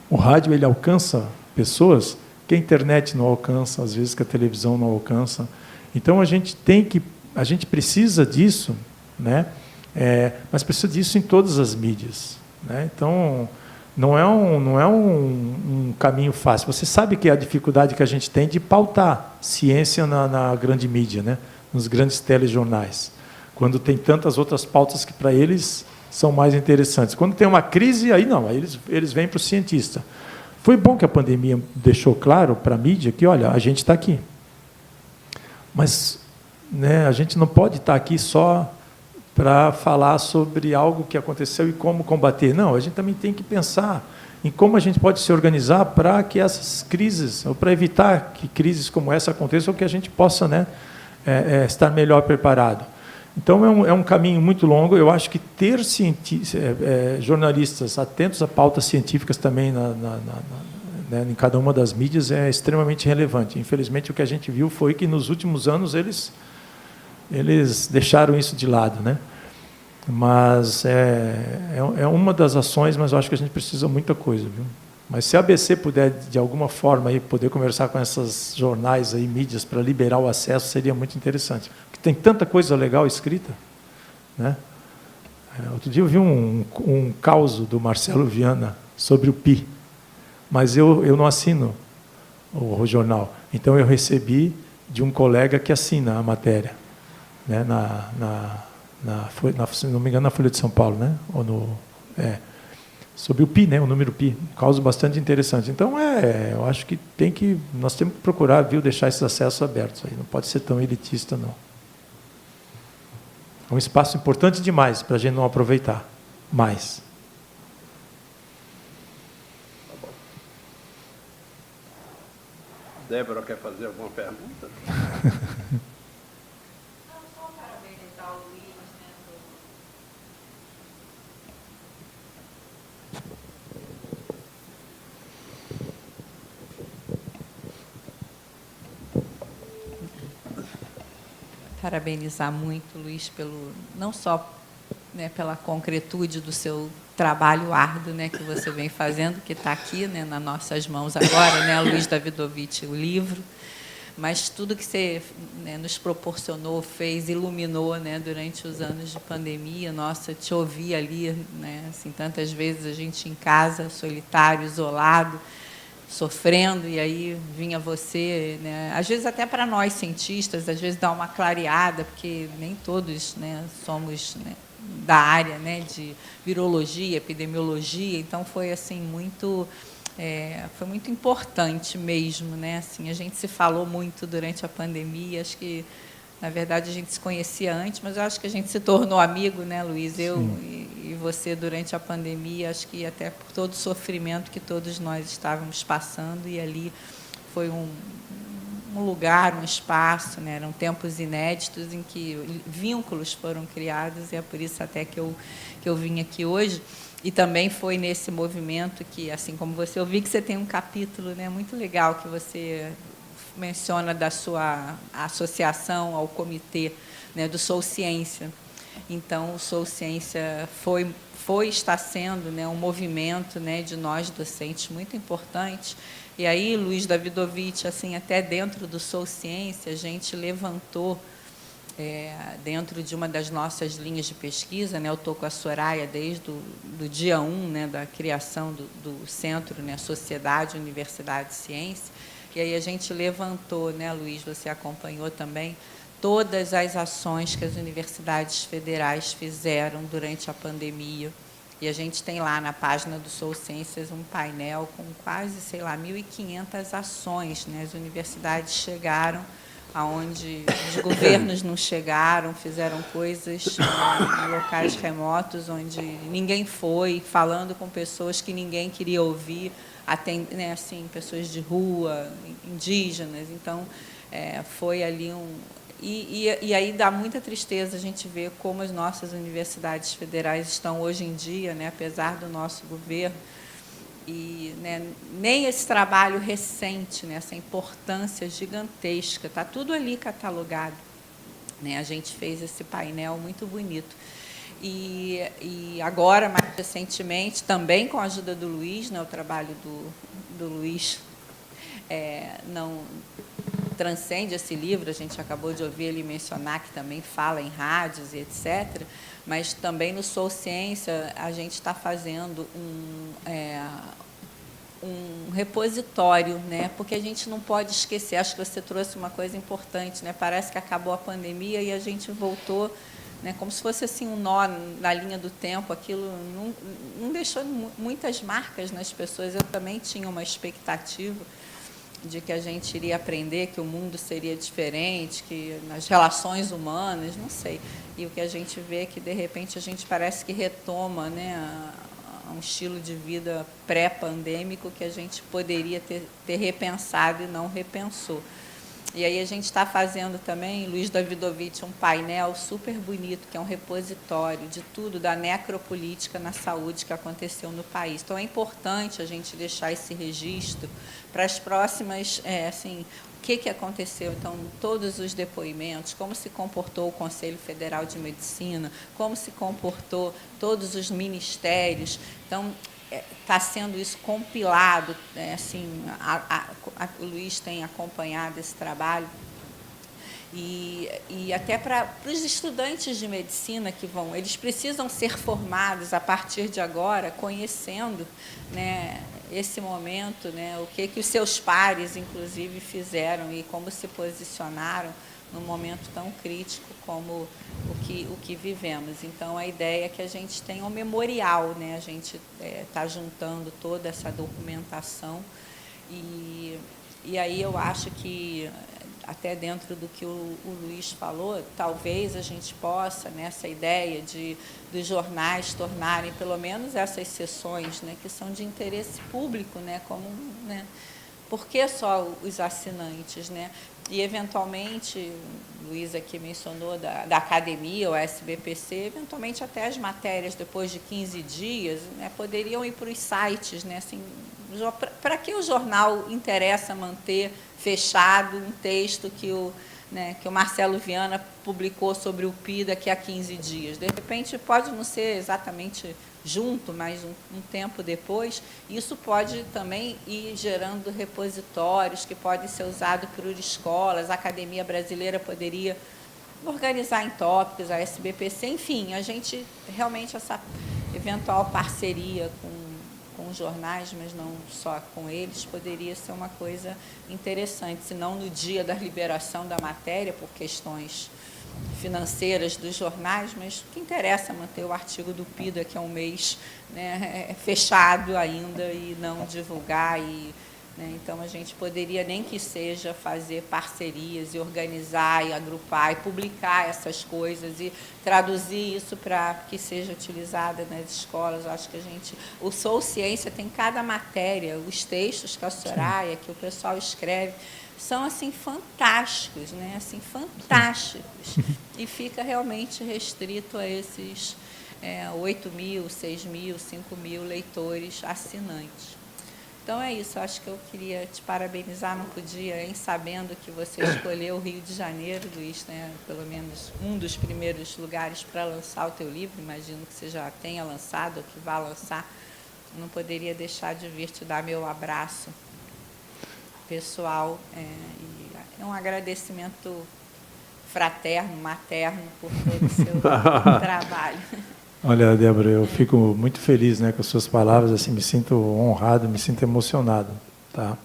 Speaker 2: O rádio, ele alcança pessoas que a internet não alcança, às vezes que a televisão não alcança. Então, a gente precisa disso, né? Mas precisa disso em todas as mídias, né? Então, não é um caminho fácil. Você sabe que é a dificuldade que a gente tem de pautar ciência na grande mídia, né? Nos grandes telejornais, quando tem tantas outras pautas que, para eles, são mais interessantes. Quando tem uma crise, aí não, aí eles vêm para o cientista. Foi bom que a pandemia deixou claro para a mídia que, olha, a gente está aqui. Mas, né, a gente não pode estar aqui só para falar sobre algo que aconteceu e como combater. Não, a gente também tem que pensar em como a gente pode se organizar para que essas crises, ou para evitar que crises como essa aconteçam, ou que a gente possa, né, estar melhor preparado. Então, é um caminho muito longo. Eu acho que ter jornalistas atentos a pautas científicas também né, em cada uma das mídias é extremamente relevante. Infelizmente, o que a gente viu foi que, nos últimos anos, eles deixaram isso de lado, né? Mas é uma das ações, mas eu acho que a gente precisa de muita coisa, viu? Mas se a ABC puder, de alguma forma, aí, poder conversar com esses jornais, aí, mídias, para liberar o acesso, seria muito interessante. Porque tem tanta coisa legal escrita, né? Outro dia eu vi um caos do Marcelo Viana sobre o PI, mas eu não assino o jornal. Então, eu recebi de um colega que assina a matéria, né? Se não me engano, na Folha de São Paulo, né? Sobre o PI, né? O número PI, um caso bastante interessante. Então, eu acho que nós temos que procurar, viu, deixar esses acessos abertos. Aí. Não pode ser tão elitista, não. É um espaço importante demais para a gente não aproveitar mais.
Speaker 1: Débora quer fazer alguma pergunta?
Speaker 5: Parabenizar muito, Luiz, não só, né, pela concretude do seu trabalho árduo, né, que você vem fazendo, que está aqui, né, nas nossas mãos agora, né, Luiz Davidovich, o livro, mas tudo que você, né, nos proporcionou, fez, iluminou, né, durante os anos de pandemia. Nossa, te ouvi ali, né, assim, tantas vezes a gente em casa, solitário, isolado, sofrendo, e aí vinha você, né, às vezes até para nós cientistas, às vezes dá uma clareada, porque nem todos, né, somos, né, da área, né, de virologia, epidemiologia, então foi assim foi muito importante mesmo, né, assim, a gente se falou muito durante a pandemia, acho que na verdade a gente se conhecia antes, mas eu acho que a gente se tornou amigo, né, Luiz? Eu e você durante a pandemia, acho que até por todo o sofrimento que todos nós estávamos passando, e ali foi um lugar, um espaço, né? Eram tempos inéditos em que vínculos foram criados, e é por isso até que eu vim aqui hoje. E também foi nesse movimento que, assim como você, eu vi que você tem um capítulo, né, muito legal que você menciona da sua associação ao comitê, né, do Sou Ciência. Então, o Sou Ciência está sendo, né, um movimento, né, de nós docentes muito importante. E aí, Luiz Davidovich, assim, até dentro do Sou Ciência, a gente levantou, dentro de uma das nossas linhas de pesquisa, né, eu estou com a Soraya desde do dia 1, né, da criação do centro, né, Sociedade, Universidade de Ciência. E aí a gente levantou, né, Luiz, você acompanhou também, todas as ações que as universidades federais fizeram durante a pandemia. E a gente tem lá na página do Sou Ciências um painel com quase, 1.500 ações, né? As universidades chegaram aonde os governos não chegaram, fizeram coisas em locais remotos onde ninguém foi, falando com pessoas que ninguém queria ouvir, né, assim, pessoas de rua, indígenas. Então, foi ali E aí dá muita tristeza a gente ver como as nossas universidades federais estão hoje em dia, né, apesar do nosso governo, e, né, nem esse trabalho recente, né, essa importância gigantesca, está tudo ali catalogado. Né, a gente fez esse painel muito bonito. E agora, mais recentemente, também com a ajuda do Luiz, né, o trabalho do Luiz não transcende esse livro, a gente acabou de ouvir ele mencionar que também fala em rádios e etc., mas também no Sou Ciência a gente está fazendo um repositório, né? Porque a gente não pode esquecer, acho que você trouxe uma coisa importante, né? Parece que acabou a pandemia e a gente voltou, né, como se fosse assim um nó na linha do tempo, aquilo não deixou muitas marcas nas pessoas. Eu também tinha uma expectativa de que a gente iria aprender que o mundo seria diferente, que nas relações humanas, não sei. E o que a gente vê é que, de repente, a gente parece que retoma, né, a um estilo de vida pré-pandêmico que a gente poderia ter repensado e não repensou. E aí a gente está fazendo também, Luiz Davidovich, um painel super bonito, que é um repositório de tudo da necropolítica na saúde que aconteceu no país. Então, é importante a gente deixar esse registro para as próximas, assim, o que aconteceu. Então, todos os depoimentos, como se comportou o Conselho Federal de Medicina, como se comportou todos os ministérios. Então, está sendo isso compilado, assim, o Luiz tem acompanhado esse trabalho, e até para os estudantes de medicina que vão, eles precisam ser formados a partir de agora, conhecendo, né, esse momento, né, o que os seus pares, inclusive, fizeram e como se posicionaram num momento tão crítico como o que vivemos. Então, a ideia é que a gente tenha um memorial, né? A gente está juntando toda essa documentação e aí eu acho que, até dentro do que o Luiz falou, talvez a gente possa, nessa ideia dos jornais tornarem, pelo menos essas sessões, né, que são de interesse público, né, como, né, por que só os assinantes, né? E, eventualmente, o Luiz aqui mencionou da academia, o SBPC, eventualmente até as matérias, depois de 15 dias, né, poderiam ir para os sites. Né, assim, para que o jornal interessa manter fechado um texto que o Marcelo Viana publicou sobre o PI daqui a 15 dias? De repente, pode não ser exatamente junto, mas um tempo depois, isso pode também ir gerando repositórios que podem ser usados por escolas, a Academia Brasileira poderia organizar em tópicos, a SBPC, enfim, a gente realmente, essa eventual parceria com os jornais, mas não só com eles, poderia ser uma coisa interessante, se não no dia da liberação da matéria, por questões financeiras dos jornais, mas o que interessa é manter o artigo do PI daqui a um mês, né, fechado ainda e não divulgar. Né, então, a gente poderia, nem que seja, fazer parcerias e organizar e agrupar e publicar essas coisas e traduzir isso para que seja utilizada nas escolas. Acho que o Sou Ciência tem cada matéria, os textos que a Soraya, que o pessoal escreve, são, assim, fantásticos, né? Assim, fantásticos. E fica realmente restrito a esses 8 mil, 6 mil, 5 mil leitores assinantes. Então, é isso. Acho que eu queria te parabenizar, não podia, em sabendo que você escolheu o Rio de Janeiro, Luiz, né? Pelo menos um dos primeiros lugares para lançar o teu livro. Imagino que você já tenha lançado ou que vá lançar. Não poderia deixar de vir te dar meu abraço pessoal, e um agradecimento fraterno, materno, por todo o seu trabalho.
Speaker 2: Olha, Débora, eu fico muito feliz, né, com as suas palavras, assim, me sinto honrado, me sinto emocionado, tá?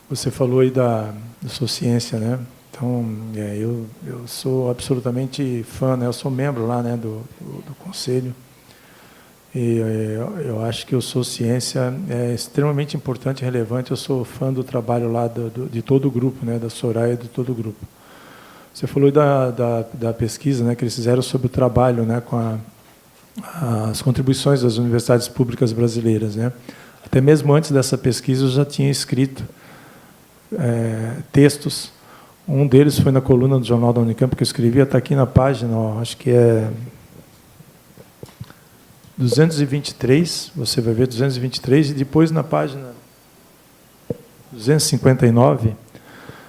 Speaker 2: Você falou aí da Sou Ciência, né? Então, eu sou absolutamente fã, né? Eu sou membro lá, né, do conselho. E eu acho que o Sou Ciência é extremamente importante e relevante. Eu sou fã do trabalho lá de todo o grupo, né, da Soraya e de todo o grupo. Você falou da pesquisa, né, que eles fizeram sobre o trabalho, né, com as contribuições das universidades públicas brasileiras, né. Até mesmo antes dessa pesquisa eu já tinha escrito textos. Um deles foi na coluna do Jornal da Unicamp que eu escrevia, está aqui na página, ó, acho que é 223, você vai ver 223, e depois na página 259,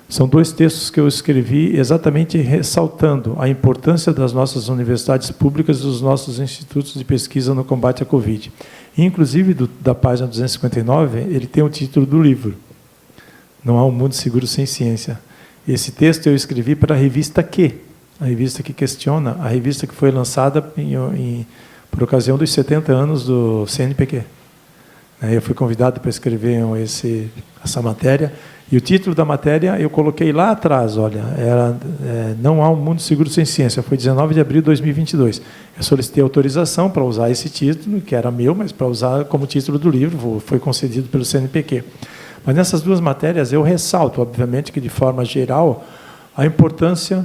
Speaker 2: são 2 textos que eu escrevi exatamente ressaltando a importância das nossas universidades públicas e dos nossos institutos de pesquisa no combate à Covid. Inclusive, da página 259, ele tem o título do livro, Não há um mundo seguro sem ciência. Esse texto eu escrevi para a revista Q, a revista que questiona, a revista que foi lançada por ocasião dos 70 anos do CNPq. Eu fui convidado para escrever essa matéria, E o título da matéria eu coloquei lá atrás, olha, não há um mundo seguro sem ciência, foi 19 de abril de 2022. Eu solicitei autorização para usar esse título, que era meu, mas para usar como título do livro, foi concedido pelo CNPq. Mas nessas duas matérias eu ressalto, obviamente, que de forma geral, a importância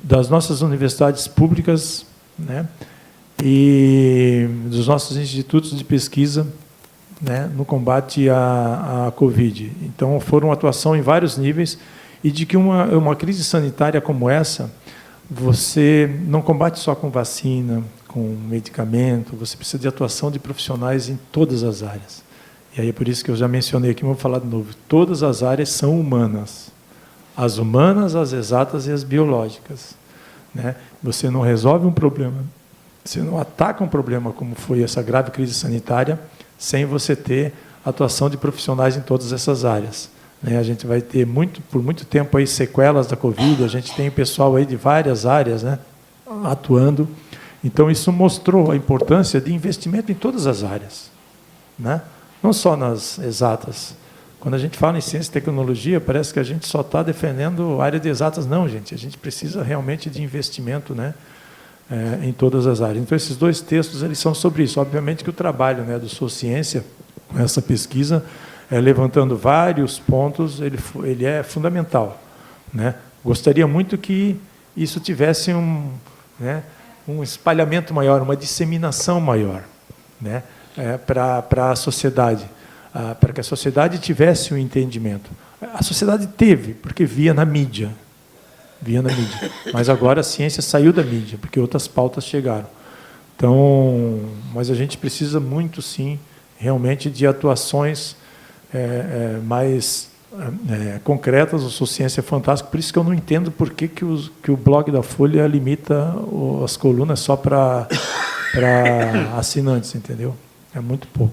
Speaker 2: das nossas universidades públicas, né, e dos nossos institutos de pesquisa, né, no combate à Covid. Então, foram atuação em vários níveis, e de que uma crise sanitária como essa, você não combate só com vacina, com medicamento, você precisa de atuação de profissionais em todas as áreas. E aí é por isso que eu já mencionei aqui, vou falar de novo, todas as áreas são humanas. As humanas, as exatas e as biológicas. Né? Você não resolve um problema, você não ataca um problema como foi essa grave crise sanitária, sem você ter atuação de profissionais em todas essas áreas. A gente vai ter por muito tempo aí sequelas da Covid, a gente tem pessoal aí de várias áreas, né, atuando. Então, isso mostrou a importância de investimento em todas as áreas, né? Não só nas exatas. Quando a gente fala em ciência e tecnologia, parece que a gente só está defendendo a área de exatas. Não, gente, a gente precisa realmente de investimento, né, em todas as áreas. Então, esses dois textos eles são sobre isso. Obviamente que o trabalho, né, do Sou Ciência, com essa pesquisa, levantando vários pontos, ele é fundamental. Né? Gostaria muito que isso tivesse um espalhamento maior, uma disseminação maior, né, para a sociedade, para que a sociedade tivesse um entendimento. A sociedade teve, porque via na mídia. Mas agora a ciência saiu da mídia, porque outras pautas chegaram. Então, mas a gente precisa muito, sim, realmente de atuações mais concretas. O Sou Ciência é fantástico, por isso que eu não entendo por que o blog da Folha limita as colunas só para assinantes, entendeu? É muito pouco.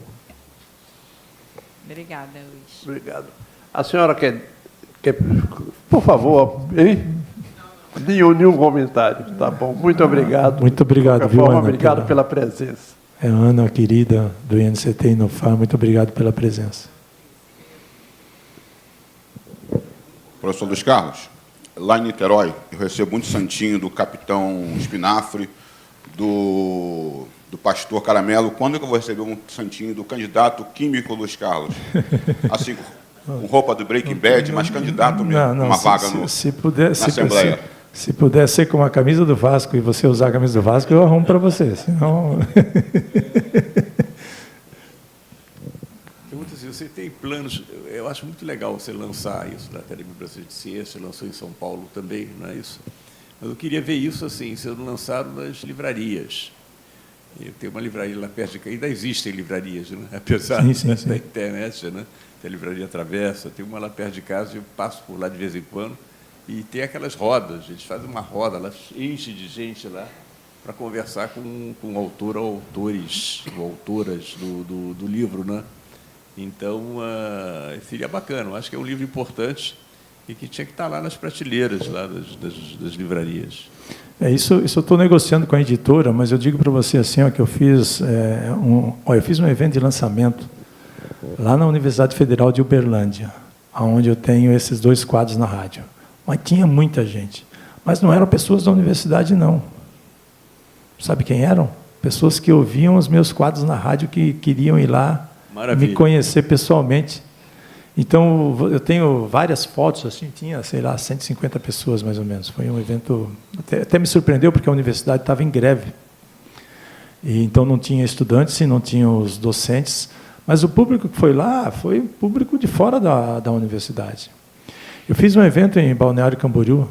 Speaker 5: Obrigada, Luiz.
Speaker 1: Obrigado. A senhora quer por favor, hein? Nenhum comentário, tá bom? Muito obrigado.
Speaker 2: Muito obrigado, viu, Ana?
Speaker 1: Obrigado pela presença.
Speaker 2: Ana, querida, do INCT e Inofar, muito obrigado pela presença.
Speaker 6: Professor Luiz Carlos, lá em Niterói, eu recebo muito santinho do capitão Espinafre, do pastor Caramelo. Quando é que eu vou receber um santinho do candidato químico Luiz Carlos? Assim, com roupa do Breaking Bad, mas candidato mesmo, uma vaga na Assembleia.
Speaker 2: Se puder ser com a camisa do Vasco e você usar a camisa do Vasco, eu arrumo para você. Senão...
Speaker 4: Pergunta assim, você tem planos... Eu acho muito legal você lançar isso na Academia Brasileira de Ciência, lançou em São Paulo também, não é isso? Mas eu queria ver isso assim, sendo lançado nas livrarias. Tem uma livraria lá perto de cá, ainda existem livrarias, né? Apesar da internet, né? Tem a Livraria Travessa, tem uma lá perto de casa, eu passo por lá de vez em quando, e tem aquelas rodas, eles fazem uma roda, ela enche de gente lá para conversar com autor ou autores ou autoras do livro, né? Então, seria bacana, eu acho que é um livro importante e que tinha que estar lá nas prateleiras lá das livrarias.
Speaker 2: Isso eu estou negociando com a editora, mas eu digo para você assim, ó, que eu fiz um evento de lançamento lá na Universidade Federal de Uberlândia, onde eu tenho esses 2 quadros na rádio. Mas tinha muita gente. Mas não eram pessoas da universidade, não. Sabe quem eram? Pessoas que ouviam os meus quadros na rádio, que queriam ir lá me conhecer pessoalmente. Então, eu tenho várias fotos, assim, tinha, sei lá, 150 pessoas, mais ou menos. Foi um evento... Até me surpreendeu, porque a universidade estava em greve. E, então, não tinha estudantes e não tinha os docentes. Mas o público que foi lá foi o público de fora da universidade. Eu fiz um evento em Balneário Camboriú.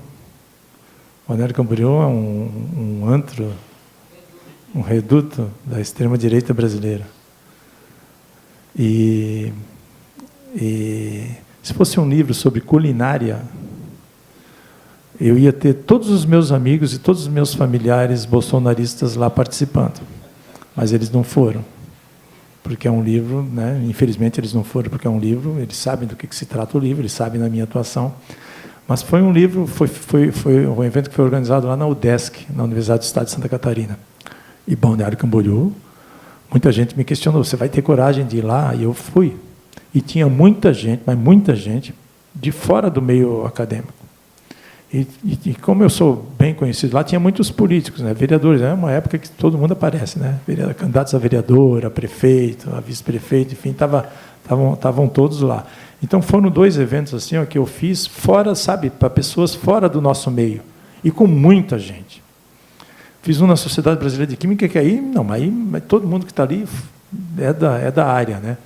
Speaker 2: Balneário Camboriú é um antro, um reduto da extrema-direita brasileira. E se fosse um livro sobre culinária, eu ia ter todos os meus amigos e todos os meus familiares bolsonaristas lá participando. Mas eles não foram. Porque é um livro, né? Infelizmente eles não foram, porque é um livro, eles sabem do que se trata o livro, eles sabem da minha atuação. Mas foi um livro, foi um evento que foi organizado lá na UDESC, na Universidade do Estado de Santa Catarina. E Balneário Camboriú, muita gente me questionou, você vai ter coragem de ir lá? E eu fui. e tinha muita gente, mas muita gente, de fora do meio acadêmico. E como eu sou bem conhecido lá, tinha muitos políticos, né, vereadores. É uma época que todo mundo aparece, né, candidatos a vereador, a prefeito, a vice-prefeito, enfim, estavam todos lá. Então foram 2 eventos assim, ó, que eu fiz fora, sabe, para pessoas fora do nosso meio e com muita gente. Fiz um na Sociedade Brasileira de Química, que aí todo mundo que está ali é da área, né?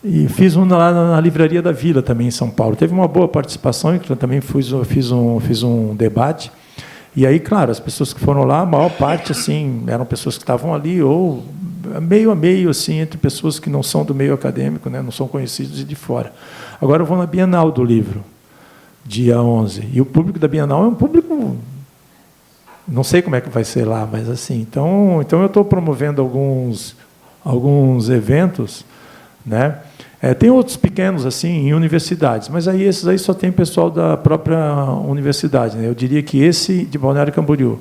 Speaker 2: E fiz um lá na Livraria da Vila, também em São Paulo. Teve uma boa participação, eu também fiz um debate. E aí, claro, as pessoas que foram lá, a maior parte assim, eram pessoas que estavam ali, ou meio a meio, assim, entre pessoas que não são do meio acadêmico, né, não são conhecidos e de fora. Agora eu vou na Bienal do Livro, dia 11. E o público da Bienal é um público... Não sei como é que vai ser lá, mas assim... Então eu estou promovendo alguns eventos, né? Tem outros pequenos assim em universidades, mas aí esses aí só tem pessoal da própria universidade, né? Eu diria que esse de Balneário Camboriú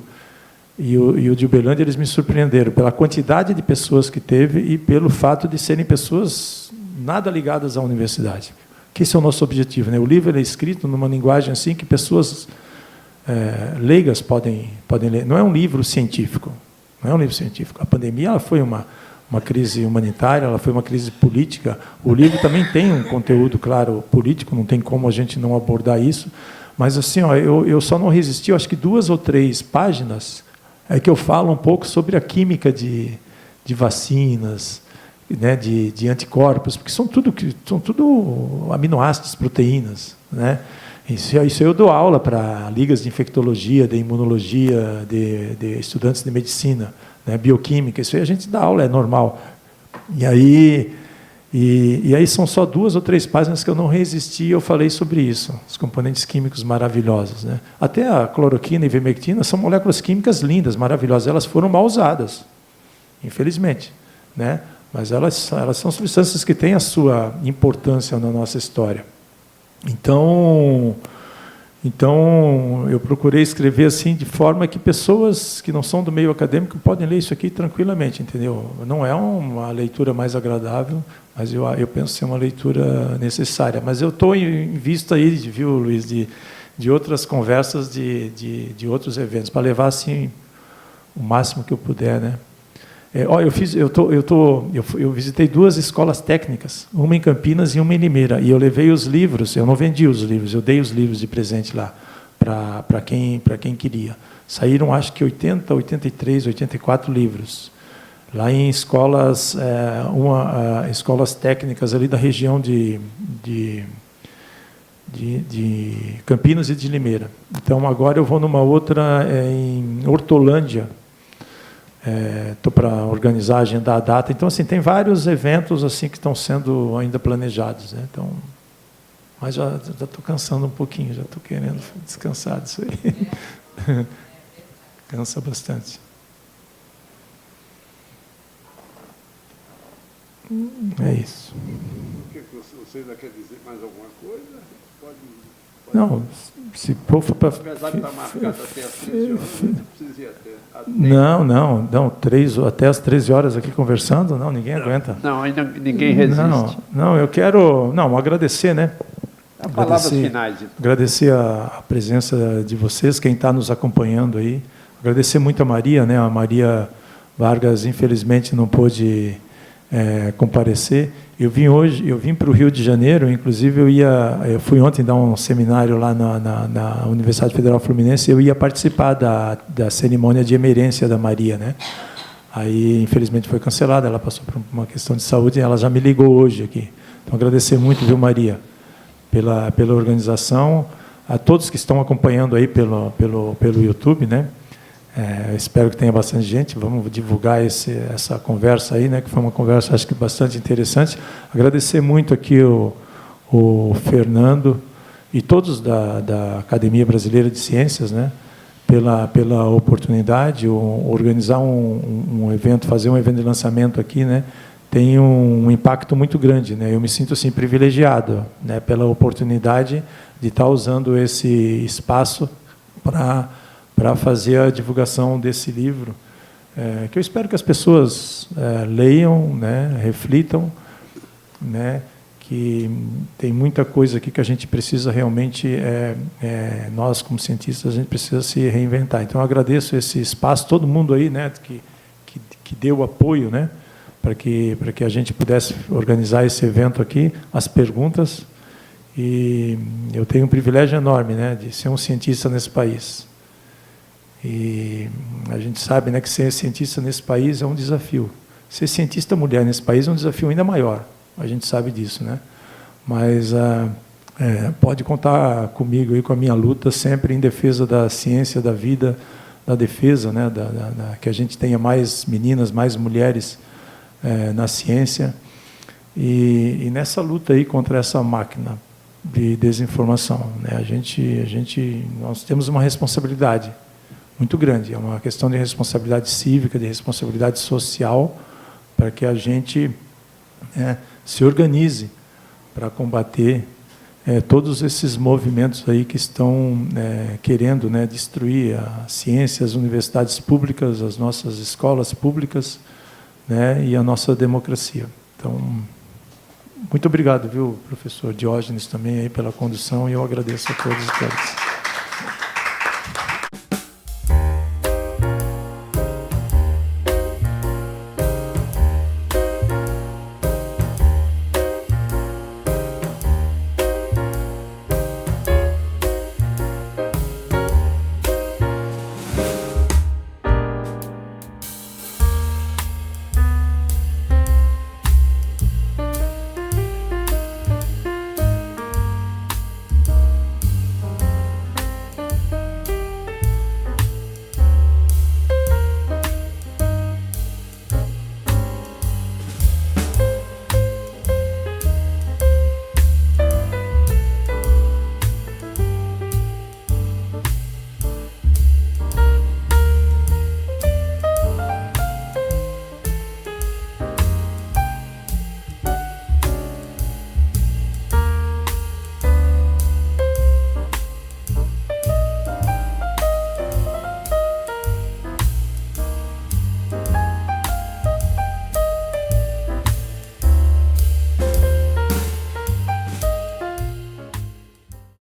Speaker 2: e o de Uberlândia, eles me surpreenderam pela quantidade de pessoas que teve e pelo fato de serem pessoas nada ligadas à universidade. Que esse é o nosso objetivo, né? O livro é escrito numa linguagem assim que pessoas leigas podem ler. Não é um livro científico, não é um livro científico. A pandemia ela foi uma crise humanitária, ela foi uma crise política. O livro também tem um conteúdo, claro, político, não tem como a gente não abordar isso. Mas, assim, ó, eu só não resisti, eu acho que 2 ou 3 páginas que eu falo um pouco sobre a química de vacinas, né, de anticorpos, porque são tudo aminoácidos, proteínas, né? Isso eu dou aula para ligas de infectologia, de imunologia, de estudantes de medicina, né, bioquímica, isso aí a gente dá aula, é normal. E aí são só 2 ou 3 páginas que eu não resisti e eu falei sobre isso, os componentes químicos maravilhosos, né? Até a cloroquina e ivermectina são moléculas químicas lindas, maravilhosas, elas foram mal usadas, infelizmente, né? Mas elas são substâncias que têm a sua importância na nossa história. Então eu procurei escrever assim de forma que pessoas que não são do meio acadêmico podem ler isso aqui tranquilamente, entendeu? Não é uma leitura mais agradável, mas eu penso ser uma leitura necessária. Mas eu estou em vista aí, viu, Luiz, de outras conversas de outros eventos, para levar assim o máximo que eu puder, né? Eu visitei 2 escolas técnicas, uma em Campinas e uma em Limeira, e eu levei os livros, eu não vendi os livros, eu dei os livros de presente lá, para quem queria. Saíram, acho que 80, 83, 84 livros, lá em escolas, escolas técnicas ali da região de Campinas e de Limeira. Então, agora eu vou numa outra em Hortolândia. Estou para organizar, agendar a data. Então, assim, tem vários eventos assim que estão sendo ainda planejados, né? Então, mas já estou cansando um pouquinho, já estou querendo descansar disso aí. Cansa bastante. É isso.
Speaker 1: Você ainda quer dizer mais alguma coisa? Pode.
Speaker 2: Não, se for para...
Speaker 1: Apesar de estar marcado até às 13 horas, não precisa ir até.
Speaker 2: Não, até às 13 horas aqui conversando, não, ninguém aguenta.
Speaker 1: Não, ainda ninguém resiste.
Speaker 2: Não, eu quero agradecer, né?
Speaker 1: Palavras finais. Então.
Speaker 2: Agradecer a presença de vocês, quem está nos acompanhando aí. Agradecer muito a Maria, né? A Maria Vargas, infelizmente, não pôde comparecer. Eu vim para o Rio de Janeiro, inclusive eu fui ontem dar um seminário lá na Universidade Federal Fluminense, eu ia participar da cerimônia de emerência da Maria, né? Aí, infelizmente, foi cancelada, ela passou por uma questão de saúde e ela já me ligou hoje aqui. Então, agradecer muito, viu, Maria, pela organização, a todos que estão acompanhando aí pelo YouTube, né? Espero que tenha bastante gente. Vamos divulgar essa conversa aí, né? Que foi uma conversa, acho que bastante interessante. Agradecer muito aqui o Fernando e todos da Academia Brasileira de Ciências, né? Pela oportunidade, organizar um evento, fazer um evento de lançamento aqui, né? Tem um impacto muito grande, né? Eu me sinto assim privilegiado, né? Pela oportunidade de estar usando esse espaço para fazer a divulgação desse livro, que eu espero que as pessoas leiam, né, reflitam, né, que tem muita coisa aqui que a gente precisa realmente, nós como cientistas, a gente precisa se reinventar. Então, eu agradeço esse espaço, todo mundo aí, né, que deu apoio, né, para que a gente pudesse organizar esse evento aqui, as perguntas, e eu tenho um privilégio enorme, né, de ser um cientista nesse país. E a gente sabe, né, que ser cientista nesse país é um desafio. Ser cientista mulher nesse país é um desafio ainda maior. A gente sabe disso, né? Mas pode contar comigo e com a minha luta sempre em defesa da ciência, da vida, da defesa, né? Que a gente tenha mais meninas, mais mulheres na ciência e nessa luta aí contra essa máquina de desinformação, né? Nós temos uma responsabilidade muito grande. É uma questão de responsabilidade cívica, de responsabilidade social, para que a gente se organize para combater todos esses movimentos aí que estão querendo, né, destruir a ciência, as universidades públicas, as nossas escolas públicas, né, e a nossa democracia. Então, muito obrigado, viu, professor Diógenes, também aí pela condução, e eu agradeço a todos e todas.